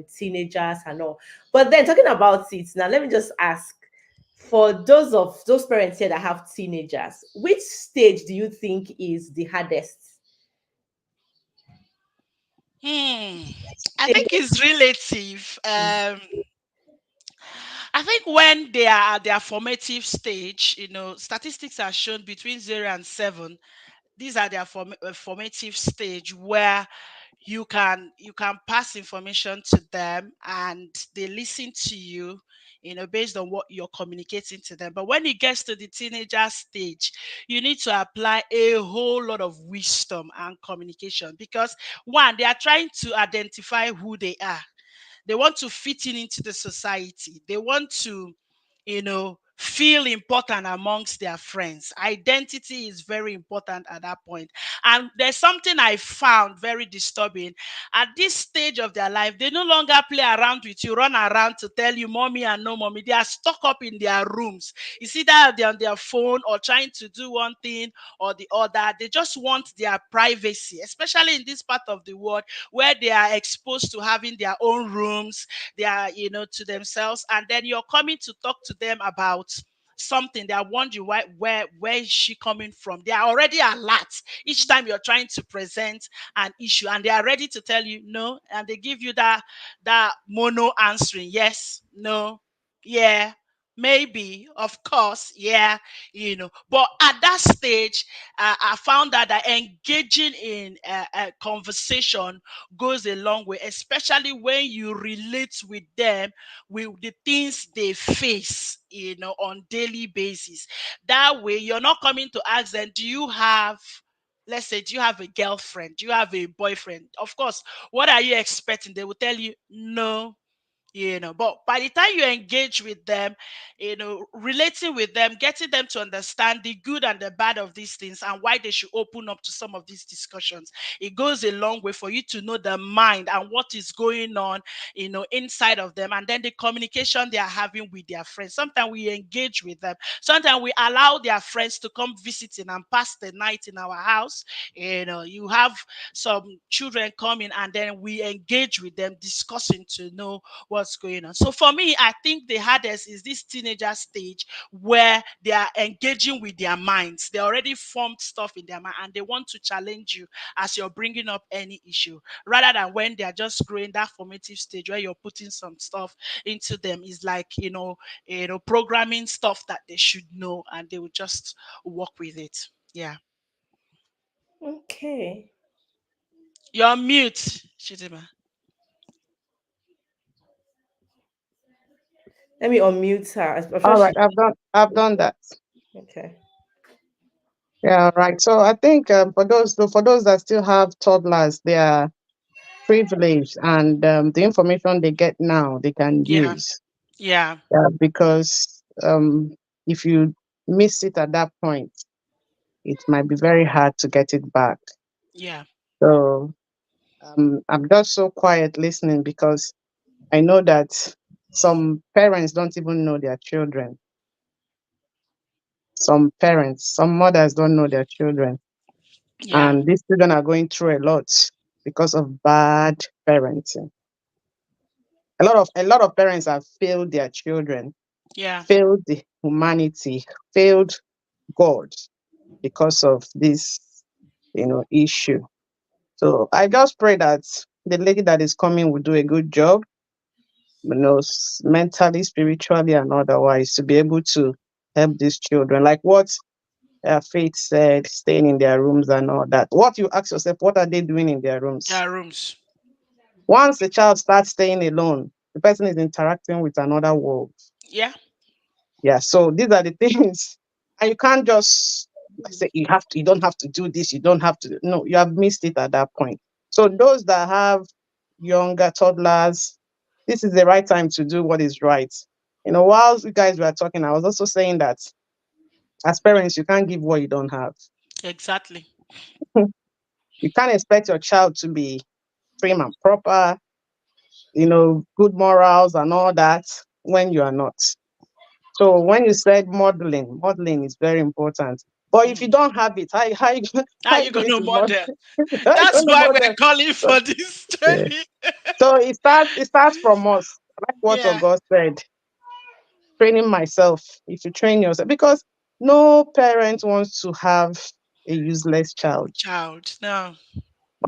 teenagers and all. But then talking about it now, let me just ask, for those parents here that have teenagers, which stage do you think is the hardest? Hmm. I Stage think it's relative. of- I think when they are at their formative stage, statistics are shown between 0 and 7. These are their formative stage where you can pass information to them and they listen to you, based on what you're communicating to them. But when it gets to the teenager stage, you need to apply a whole lot of wisdom and communication, because one, they are trying to identify who they are. They want to fit in into the society. They want to, feel important amongst their friends. Identity is very important at that point. And there's something I found very disturbing. At this stage of their life, they no longer play around with you, run around to tell you mommy and no mommy. They are stuck up in their rooms. It's either they're on their phone or trying to do one thing or the other. They just want their privacy, especially in this part of the world where they are exposed to having their own rooms, they are, to themselves. And then you're coming to talk to them about something. They are wondering where is she coming from. They are already alert each time you're trying to present an issue, and they are ready to tell you no, and they give you that mono answering, yes, no, yeah, maybe, of course, yeah. But at that stage, I found out that engaging in a conversation goes a long way, especially when you relate with them with the things they face, on daily basis. That way, you're not coming to ask them, do you have, let's say, do you have a girlfriend? Do you have a boyfriend? Of course, what are you expecting? They will tell you no. But by the time you engage with them, relating with them, getting them to understand the good and the bad of these things and why they should open up to some of these discussions, it goes a long way for you to know the mind and what is going on, inside of them, and then the communication they are having with their friends. Sometimes we engage with them, sometimes we allow their friends to come visiting and pass the night in our house. You have some children coming, and then we engage with them, discussing to know what's going on. So for me, I think the hardest is this teenager stage where they are engaging with their minds. They already formed stuff in their mind and they want to challenge you as you're bringing up any issue, rather than when they are just growing, that formative stage where you're putting some stuff into them is like, programming stuff that they should know, and they will just work with it. Yeah. Okay. You're on mute, Chidima. Let me unmute her. I'm sure All right, she. I've done that. Okay. Yeah, right. So I think for those that still have toddlers, they are privileged, and the information they get now they can Yeah. use. Yeah. Because if you miss it at that point, it might be very hard to get it back. Yeah. So I'm just so quiet listening because I know that some parents don't even know their children. Some mothers don't know their children, Yeah. and these children are going through a lot. because of bad parenting. A lot of parents have failed their children, Yeah. failed the humanity, failed God because of this, issue. So I just pray that the lady that is coming will do a good job, mentally, spiritually, and otherwise, to be able to help these children. Like what Faith said, staying in their rooms and all that. What you ask yourself, what are they doing in their rooms? Their rooms. Once the child starts staying alone, the person is interacting with another world. Yeah. Yeah. So these are the things, and you can't just say you don't have to do this, you don't have to. No, you have missed it at that point. So those that have younger toddlers, this is the right time to do what is right. While you guys were talking, I was also saying that as parents, you can't give what you don't have. Exactly. You can't expect your child to be prim and proper, good morals and all that when you are not. So when you said modeling is very important. But if you Mm. don't have it, How how you you going gonna to model? model? How you That's going to why we're model? calling So, for this yeah. training. So it starts from us. Like what Yeah. God said, training myself. If you train yourself, because no parent wants to have a useless child. Child. No.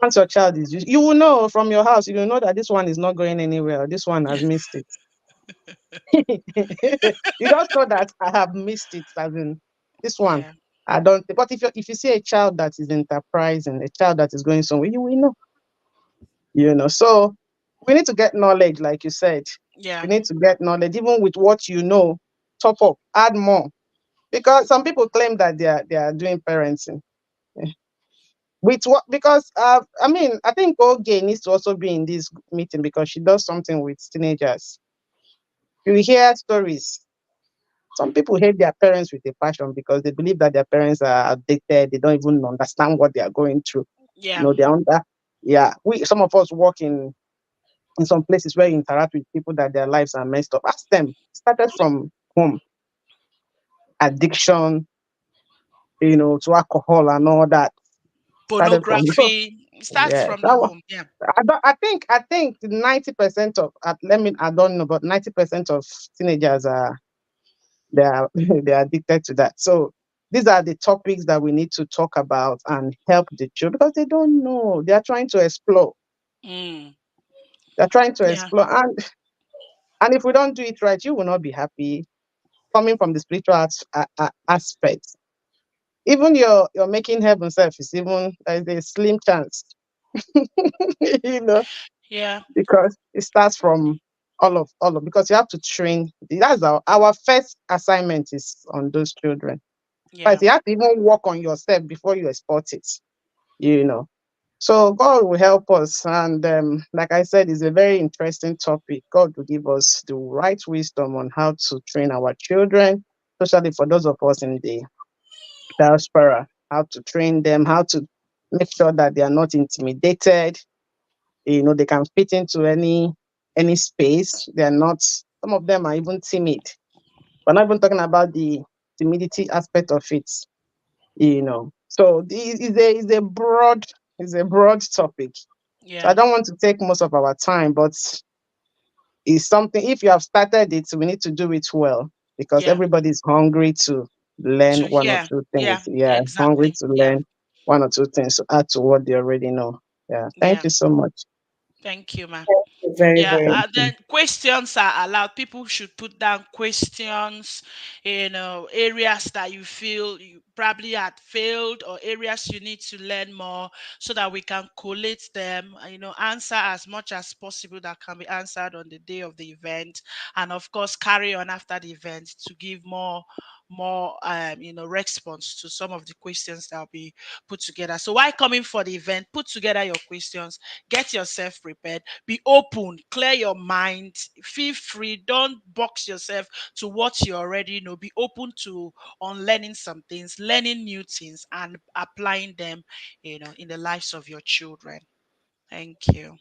Once your child is used, you will know from your house, you will know that this one is not going anywhere. This one has missed it. You just know that I have missed it. As in, this one, Yeah. I don't. But if you see a child that is enterprising, a child that is going somewhere, you will know. So we need to get knowledge, like you said. Yeah. We need to get knowledge, even with what you know. Top up, add more, because some people claim that they are doing parenting. Eh, With what? Because I mean, I think Oge needs to also be in this meeting because she does something with teenagers. You hear stories. Some people hate their parents with a passion because they believe that their parents are outdated. They don't even understand what they are going through. Yeah. They're under. Yeah, some of us work in some places where you interact with people that their lives are messed up. Ask them. It started from home, addiction, to alcohol and all that. Started from so Pornography starts yeah. from the home. Yeah. I think 90% of I don't know, but 90% of teenagers are they're addicted to that. So these are the topics that we need to talk about and help the children because they don't know. They are trying to explore. Mm. They're trying to Yeah. explore. And if we don't do it right, you will not be happy. Coming from the spiritual aspect. Even your making heaven self is even there's a slim chance. you know, Yeah. because it starts from all of because you have to train. That's our first assignment is on those children. But Yeah. you have to even work on yourself before you export it, you know. So God will help us. And like I said, it's a very interesting topic. God will give us the right wisdom on how to train our children, especially for those of us in the diaspora, how to train them, how to make sure that they are not intimidated. They can fit into any space. They are not, some of them are even timid. We're not even talking about the timidity aspect of it. So this is a broad topic. So I Yeah. don't want to take most of our time, but it's something. If you have started it, we need to do it well because Yeah. everybody is hungry to learn To one or hear. two Yeah. things. Yeah, hungry Exactly. to Yeah. learn one or two things to add to what they already know. Yeah, thank Yeah. you so much. Thank you, ma. Very, Yeah, very. Thank you. then questions are allowed. People should put down questions, areas that you feel you probably had failed or areas you need to learn more so that we can collate them, answer as much as possible that can be answered on the day of the event. And of course, carry on after the event to give more response to some of the questions that will be put together. So while coming for the event, put together your questions, get yourself prepared, be open, clear your mind, feel free, don't box yourself to what you already know. Be open to on learning some things, learning new things, and applying them in the lives of your children. Thank you.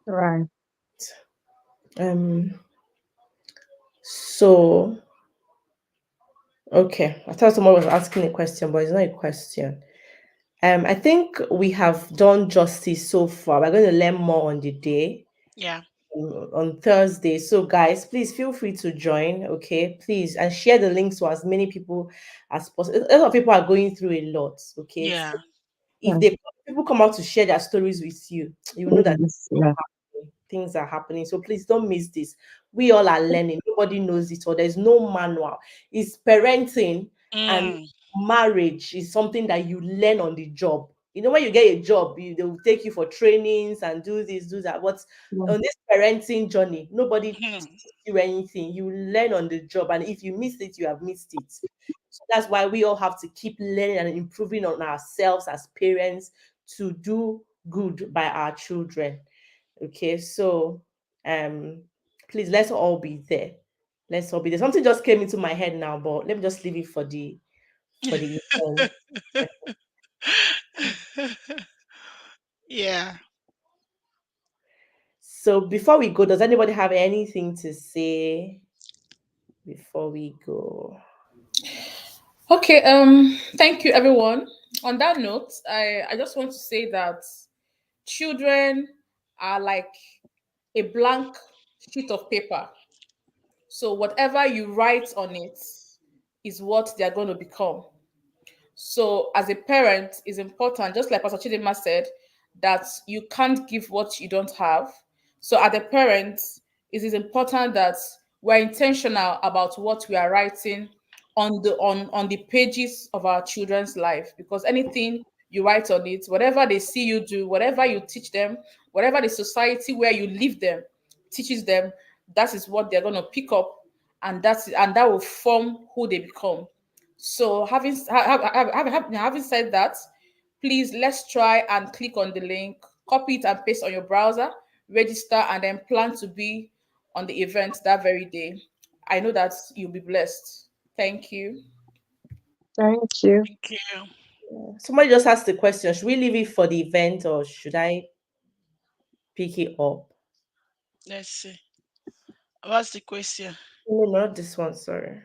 Right. Um. So okay, I thought someone was asking a question, but it's not a question. I think we have done justice so far. We're going to learn more on the day, Yeah. on Thursday. So, guys, please feel free to join, okay? Please, and share the links to as many people as possible. A lot of people are going through a lot, okay? So Yeah. if they people come out to share their stories with you, you will know that Yes, yeah. things are happening. So please don't miss this. We all are learning. Nobody knows it, or there's no manual. It's parenting, and Mm. marriage is something that you learn on the job. You know, when you get a job, they will take you for trainings and do this, do that. But Yeah. on this parenting journey, nobody Hmm. teaches you anything. You learn on the job, and if you miss it, you have missed it. So that's why we all have to keep learning and improving on ourselves as parents to do good by our children. Okay, so um please, let's all be there. Let's all be there. Something just came into my head now, but let me just leave it for the event. Yeah. So before we go, does anybody have anything to say before we go? Okay, thank you everyone. On that note, I just want to say that children are like a blank sheet of paper. So whatever you write on it is what they're going to become. So, as a parent, it's important, just like Pastor Chidima said, that you can't give what you don't have. So, as a parent, it is important that we're intentional about what we are writing on the pages of our children's life, because anything you write on it, whatever they see you do, whatever you teach them, whatever the society where you live them teaches them, that is what they're going to pick up, and that will form who they become. So having said that, please let's try and click on the link, copy it and paste on your browser, register, and then plan to be on the event that very day. I know that you'll be blessed. Thank you. Thank you. Thank you. Somebody just asked the question: should we leave it for the event, or should I pick it up? Let's see. What's the question? No, not this one. Sorry.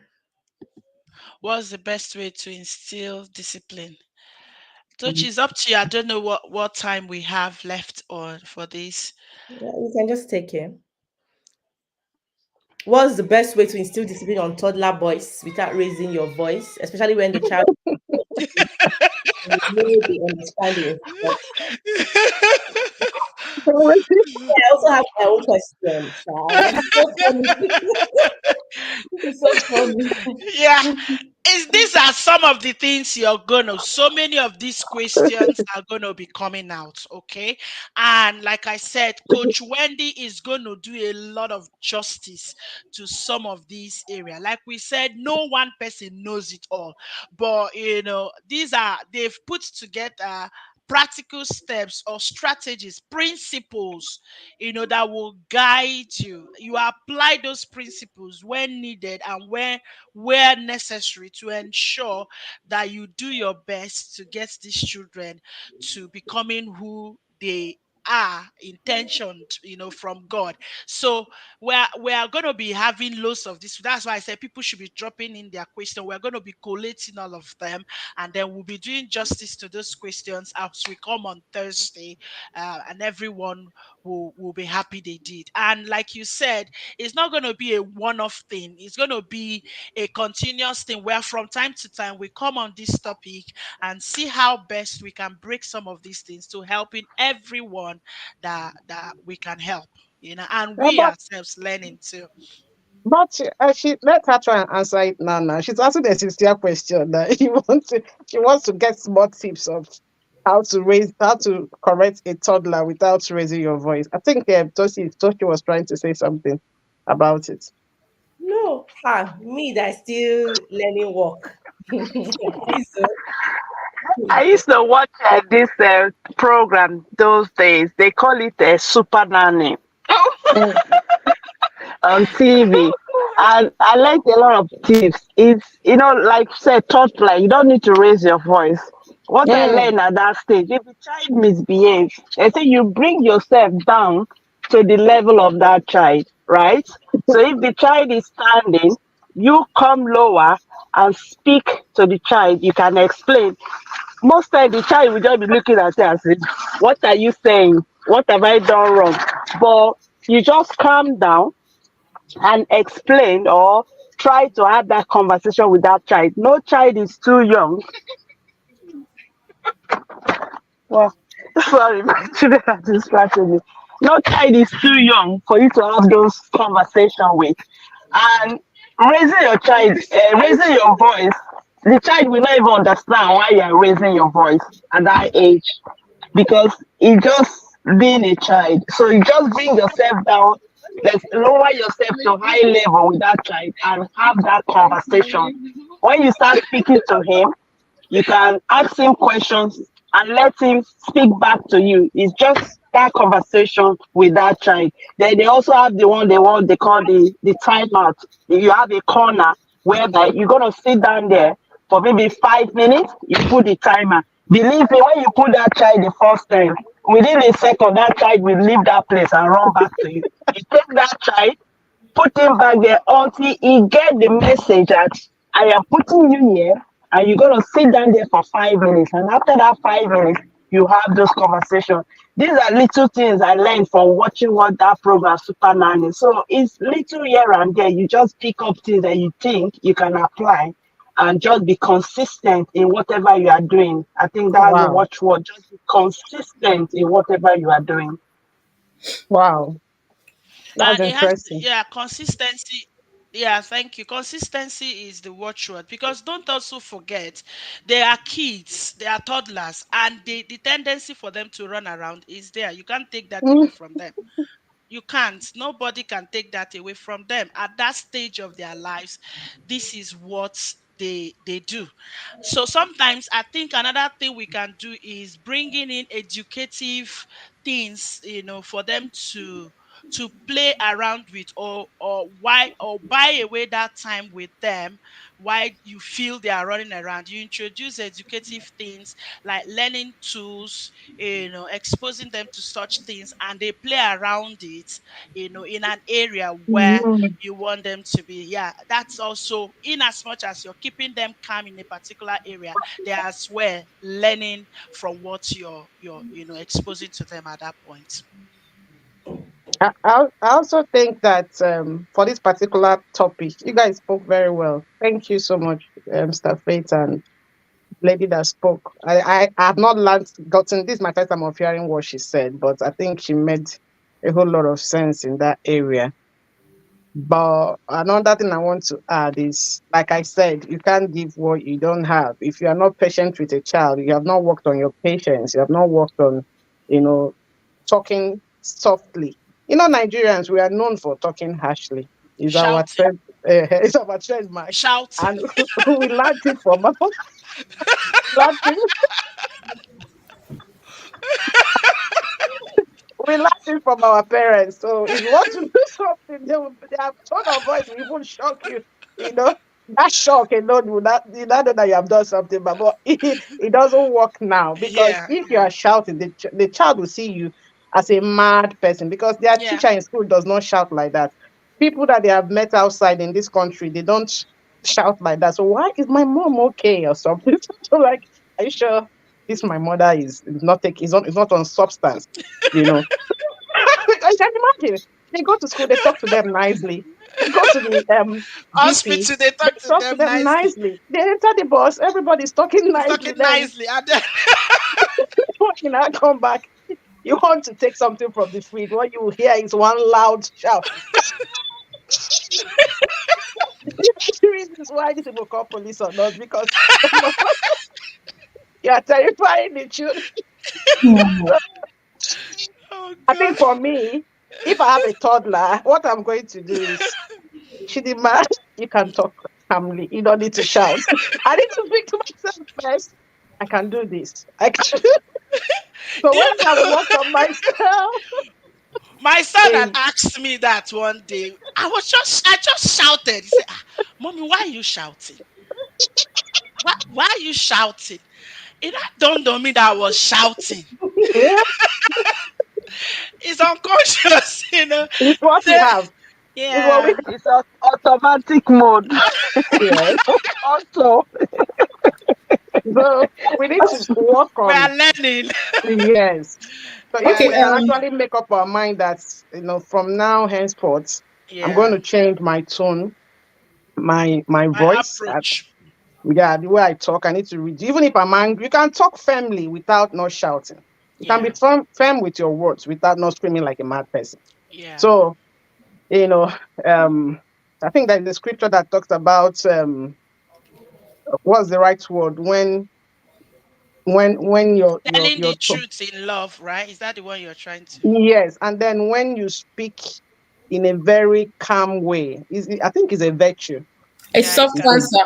What's the best way to instill discipline? Touch Mm. is up to you. I don't know what time we have left on for this. Yeah, you can just take it. What's the best way to instill discipline on toddler boys without raising your voice, especially when the child, you know, they understand the instruction? Yeah, I also have my own question, child. It's so funny. It's so funny. Yeah, is these are some of the things you're gonna, so many of these questions are gonna be coming out, okay? And like I said, Coach Wendy is gonna do a lot of justice to some of these areas. Like we said, no one person knows it all, but these are, they've put together practical steps or strategies, principles, that will guide you. You apply those principles when needed and where necessary to ensure that you do your best to get these children to becoming who they are intentioned, from God. So we are going to be having loads of this. That's why I said people should be dropping in their question. We're going to be collating all of them, and then we'll be doing justice to those questions as we come on Thursday, and everyone will be happy they did. And like you said, it's not going to be a one-off thing. It's going to be a continuous thing where from time to time we come on this topic and see how best we can break some of these things to helping everyone that we can help, and Yeah, we ourselves learning too. she let her try and answer it now. Now she's asking a sincere question that she wants to get more tips of how to correct a toddler without raising your voice. I think Toshi was trying to say something about it. No, me that still learning work. Please, I used to watch this program those days. They call it a super nanny Mm, on TV. And I like a lot of tips. It's, like you said, toddler, you don't need to raise your voice. What I mm, learned at that stage, if the child misbehaves, I say you bring yourself down to the level of that child, right? So if the child is standing, you come lower and speak to the child. You can explain. Most time the child will just be looking at you and say, what are you saying? What have I done wrong? But you just calm down and explain or try to have that conversation with that child. No child is too young. Well, sorry, my children are distracting me. No child is too young for you to have those conversation with. And raising your child, raising your voice, the child will not even understand why you are raising your voice at that age, because it's just being a child. So you just bring yourself down, let's lower yourself to high level with that child and have that conversation. When you start speaking to him, you can ask him questions and let him speak back to you. It's just that conversation with that child. Then they also have the one they call the timeout. You have a corner whereby you're gonna sit down there for maybe 5 minutes. You put the timer. Believe me, when you put that child the first time, within a second, that child will leave that place and run back to you. You take that child, put him back there until he get the message that I am putting you here and you're gonna sit down there for 5 minutes. And after that 5 minutes, you have those conversations. These are little things I learned from watching what that program Super Nanny. So it's little here and there. You just pick up things that you think you can apply and just be consistent in whatever you are doing. I think that's the Wow. watchword. Just be consistent in whatever you are doing. Wow. That's And it has, interesting. yeah, consistency. Yeah, thank you. Consistency is the watchword, because don't also forget they are kids, they are toddlers, and the tendency for them to run around is there. You can't take that away Mm, from them. You can't. Nobody can take that away from them. At that stage of their lives, this is what they do. So sometimes I think another thing we can do is bringing in educative things, for them to play around with, or why, or buy away that time with them while you feel they are running around. You introduce educative things like learning tools, exposing them to such things, and they play around it, in an area where mm. you want them to be. Yeah, that's also, in as much as you're keeping them calm in a particular area, they are as well learning from what you're exposing to them at that point. I also think that for this particular topic, you guys spoke very well. Thank you so much, Mr. Faith and lady that spoke. I have not gotten this is my first time of hearing what she said, but I think she made a whole lot of sense in that area. But another thing I want to add is, like I said, you can't give what you don't have. If you are not patient with a child, you have not worked on your patience, you have not worked on, you know, talking softly. Nigerians, we are known for talking harshly. Is our Shouting, trend, it's our trademark, shouting. and we learned it from our learned it we learned it from our parents. So if you want to do something, their tone of voice will even shock you. You know, that shock alone will not you not know that you have done something, but it doesn't work now because Yeah, if you are shouting, the child will see you as a mad person because their yeah. teacher in school does not shout like that. People that they have met outside in this country, they don't shout like that. So why is my mom okay or something? So like, are you sure this my mother is not is not on substance? You know, I can imagine. They go to school, they talk to them nicely. They go to the GP, Hospital, they they talk to talk to them them nicely. nicely. They enter the bus, everybody's talking He's nicely. talking Then nicely, and then when you now come back, you want to take something from the fridge. What you hear is one loud shout. The reason is why these people call police on us because you are terrifying the children. So oh I god. think for me, if I have a toddler, what I'm going to do is Chidima, you can talk calmly. You don't need to shout. I need to think to myself first. I can do this. I can. So when You I have know, worked on myself, my son had in asked me that one day. I just shouted. He said, Mommy, why are you shouting? Why are you shouting? It had dawned on me that I was shouting. yeah, It's unconscious, it's what we Say, have. Yeah. It's automatic mode. Yes. Also, So we need to work We are on, learning. yes. So We if are Okay. we can learning. actually make up our mind that, from now henceforth, I'm going Yeah. to change my tone, my My voice. approach. Yeah, the way I talk, I need to read. Even if I'm angry, you can talk firmly without not shouting. You can be Yeah. firm with your words without not screaming like a mad person. Yeah. So, you know, um, I think that the scripture that talks about what's the right word when Telling your the truth in love, right? Is that the one you're trying to? yes, and then when you speak in a very calm way, I think is a virtue. A Yeah, it soft can answer.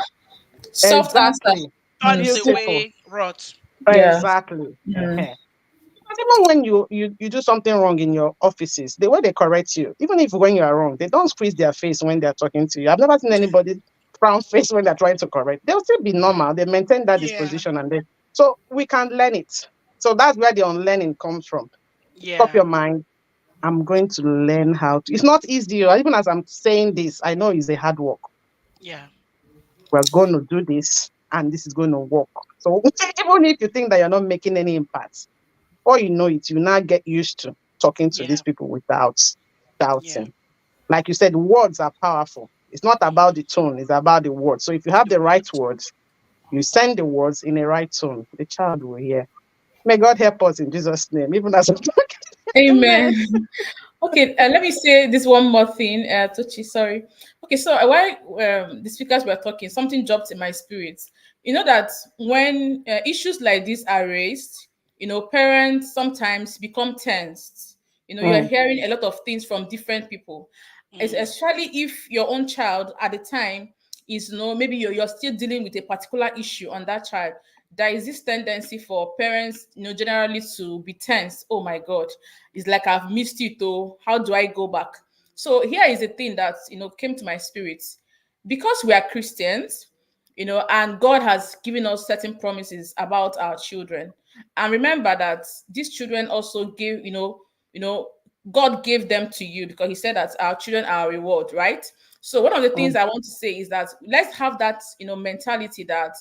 Soft answer. Exactly, turns beautiful, away rot. Yeah. exactly. Because even when you do something wrong in your offices, the way they correct you, even if when you are wrong, they don't squeeze their face when they're talking to you. I've never seen anybody frown face when they're trying to correct. They'll still be normal. They maintain that Yeah. disposition so we can learn it. So that's where the unlearning comes from. Stop Yeah. your mind. I'm going to learn how to. It's not easy. Even as I'm saying this, I know it's a hard work. Yeah. We're going to do this, and this is going to work. So even if you think that you're not making any impact, or you know it, you now get used to talking to Yeah. these people without Yeah. doubting. Like you said, words are powerful. It's not about the tone, it's about the words. So if you have The the right word. words, you send the words in the right tone, the child will hear. May God help us in Jesus' name, even as I'm talking. Amen. Amen. Okay, let me say this one more thing, Tochi. Sorry. Okay, so while the speakers were talking, something dropped in my spirit. You know that when issues like this are raised, parents sometimes become tensed. You're Mm, hearing a lot of things from different people, Mm. especially if your own child at the time is, maybe you're still dealing with a particular issue on that child. There is this tendency for parents, generally to be tense. Oh my God, it's like I've missed it. Oh, how do I go back? So here is a thing that came to my spirit. Because we are Christians, and God has given us certain promises about our children. And remember that these children also give, God gave them to you because He said that our children are our reward, right? So one of the things mm, I want to say is that let's have that, mentality that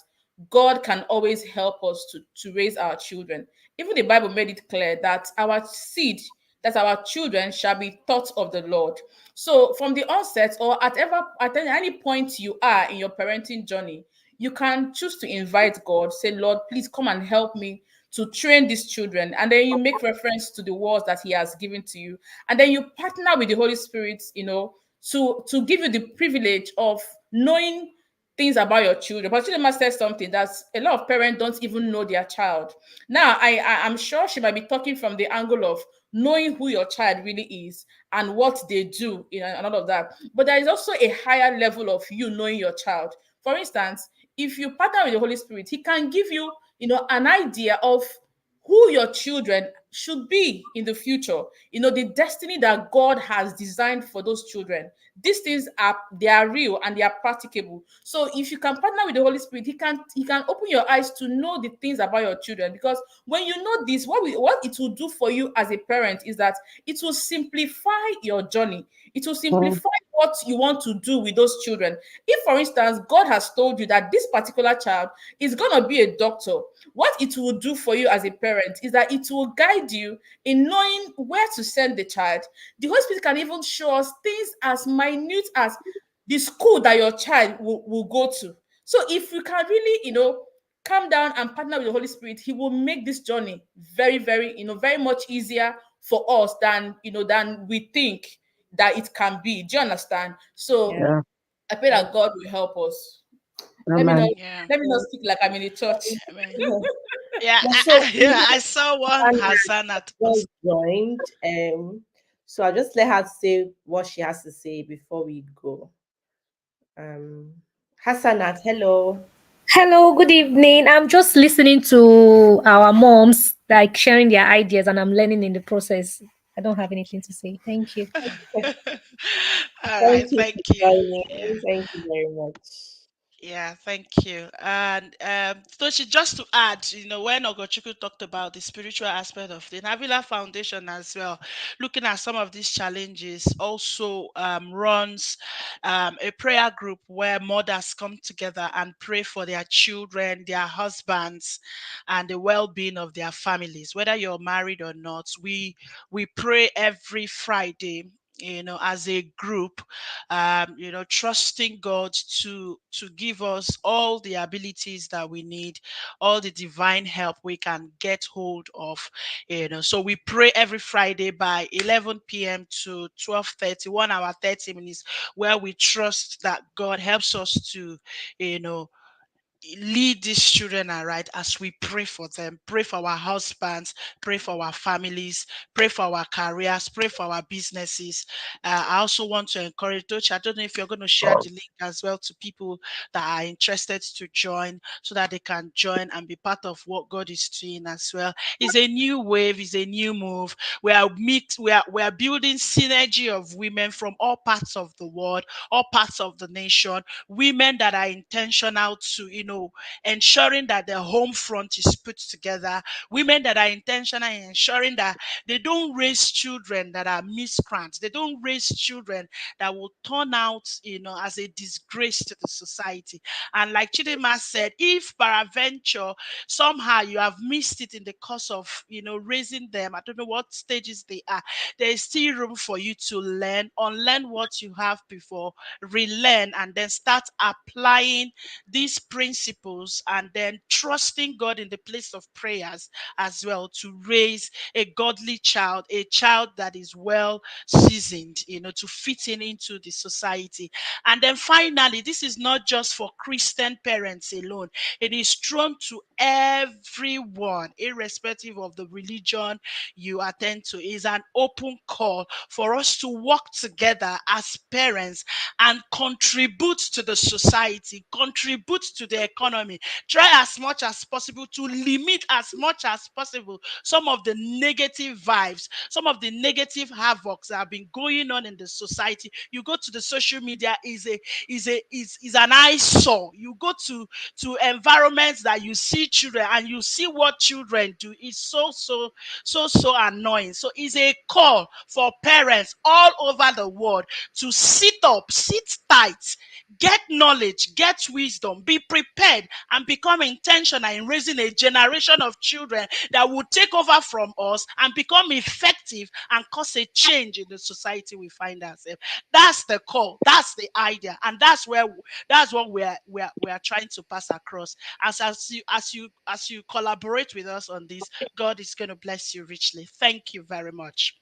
God can always help us to raise our children. Even the Bible made it clear that our seed, that our children shall be taught of the Lord. So from the onset, or at any point you are in your parenting journey, you can choose to invite God, say, Lord, please come and help me to train these children. And then you make reference to the words that He has given to you. And then you partner with the Holy Spirit, to give you the privilege of knowing things about your children. But Chidema said something that a lot of parents don't even know their child. Now, I'm sure she might be talking from the angle of knowing who your child really is and what they do, and all of that. But there is also a higher level of you knowing your child. For instance, if you partner with the Holy Spirit, He can give you, an idea of who your children should be in the future, the destiny that God has designed for those children. These things are real and they are practicable. So if you can partner with the Holy Spirit, he can open your eyes to know the things about your children. Because when you know this, what it will do for you as a parent is that it will simplify your journey. It will mm, simplify what you want to do with those children. If, for instance, God has told you that this particular child is going to be a doctor, what it will do for you as a parent is that it will guide you in knowing where to send the child. The Holy Spirit can even show us things as minute as the school that your child will go to. So if we can really, calm down and partner with the Holy Spirit, He will make this journey very, very, very much easier for us than we think that it can be. Do you understand? So Yeah. yeah. I pray Thank that God will help us. Let me not Amen. Yeah. let me not speak like I'm in a church. I mean, you. yeah. Yeah, so Yeah. I saw one Hassanat just post. joined. So I'll just let her say what she has to say before we go. Um, Hassanat, hello. Hello, good evening. I'm just listening to our moms like sharing their ideas and I'm learning in the process. I don't have anything to say. Thank you. All Thank right. you Thank for you. joining. Yeah. Thank you very much. Yeah, thank you. And Tochi, just to add, when Ogochukwu talked about the spiritual aspect of the Navila Foundation as well, looking at some of these challenges, also runs a prayer group where mothers come together and pray for their children, their husbands, and the well-being of their families. Whether you're married or not, we pray every Friday. As a group, trusting God to give us all the abilities that we need, all the divine help we can get hold of. So we pray every Friday by 11 p.m. to 12:30, 1 hour 30 minutes, where we trust that God helps us to, you know lead these children aright as we pray for them, pray for our husbands, pray for our families, pray for our careers, pray for our businesses. I also want to encourage Touch. I don't know if you're going to share the link as well to people that are interested to join, so that they can join and be part of what God is doing as well. It's a new wave, it's a new move. We are building synergy of women from all parts of the world, all parts of the nation, women that are intentional to, ensuring that the home front is put together, women that are intentional in ensuring that they don't raise children that are miscreants, they don't raise children that will turn out, as a disgrace to the society. And like Chidima said, if peradventure somehow you have missed it in the course of, raising them, I don't know what stages they are, there is still room for you to learn, unlearn what you have before, relearn, and then start applying these principles, and then trusting God in the place of prayers as well, to raise a godly child, a child that is well seasoned, to fit in into the society. And then finally, this is not just for Christian parents alone, it is thrown to everyone, irrespective of the religion you attend to. It is an open call for us to work together as parents and contribute to the society, contribute to the economy. Try as much as possible to limit as much as possible some of the negative vibes, some of the negative havocs that have been going on in the society. You go to the social media, is an eyesore. You go to environments that you see children and you see what children do. It's so annoying. So it's a call for parents all over the world to sit up, sit tight, get knowledge, get wisdom, be prepared, and become intentional in raising a generation of children that will take over from us and become effective and cause a change in the society we find ourselves. That's the call, that's the idea, and that's what we are trying to pass across. As you collaborate with us on this, God is going to bless you richly. Thank you very much.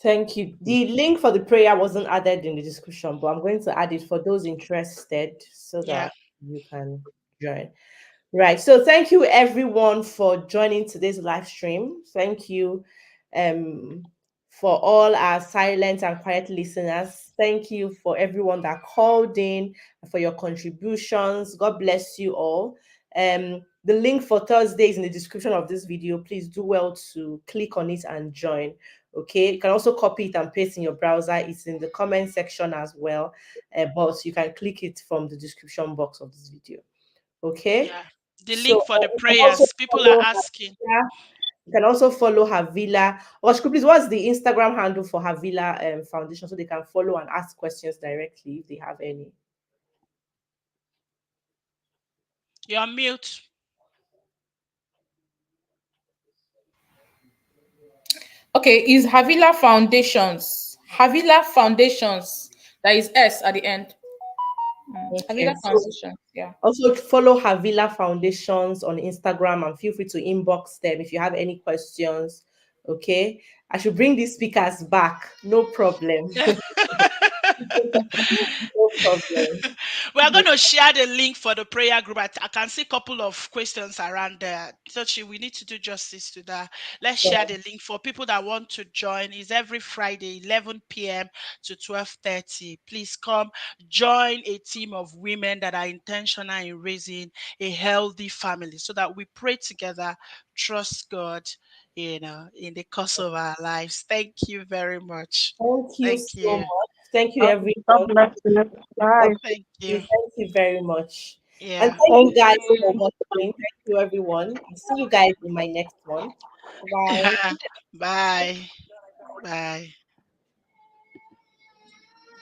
Thank you. The link for the prayer wasn't added in the description, but I'm going to add it for those interested so Yeah. that you can join. Right. So thank you everyone for joining today's live stream. Thank you um for all our silent and quiet listeners. Thank you for everyone that called in, for your contributions. God bless you all. The link for Thursday is in the description of this video. Please do well to click on it and join. Okay, you can also copy it and paste in your browser. It's in the comment section as well, but you can click it from the description box of this video. Okay. Yeah. The So link for the you can also prayers, people are follow asking. Havila. You can also follow Havila. Or please, what's the Instagram handle for Havila Foundation so they can follow and ask questions directly if they have any? You're on mute. Okay, is Havila Foundations. Havila Foundations. That is S at the end. Havila Okay. So Foundation. Yeah. also follow Havila Foundations on Instagram and feel free to inbox them if you have any questions. Okay. I should bring these speakers back. No problem. No problem. We are going to share the link for the prayer group. I can see a couple of questions around there. Tochi, we need to do justice to that. Let's share the link for people that want to join. It's every Friday, 11 p.m. to 12:30. Please come join a team of women that are intentional in raising a healthy family, so that we pray together, trust God, in the course of our lives. Thank you very much. Thank you Thank so you. much. Thank you, Okay, God everyone. bless you. God Bye. bless Thank you. you. Thank you very much. And Yeah. thank you Thank guys for you. watching. Thank you, everyone. I'll see you guys in my next one. Bye. Bye. Bye.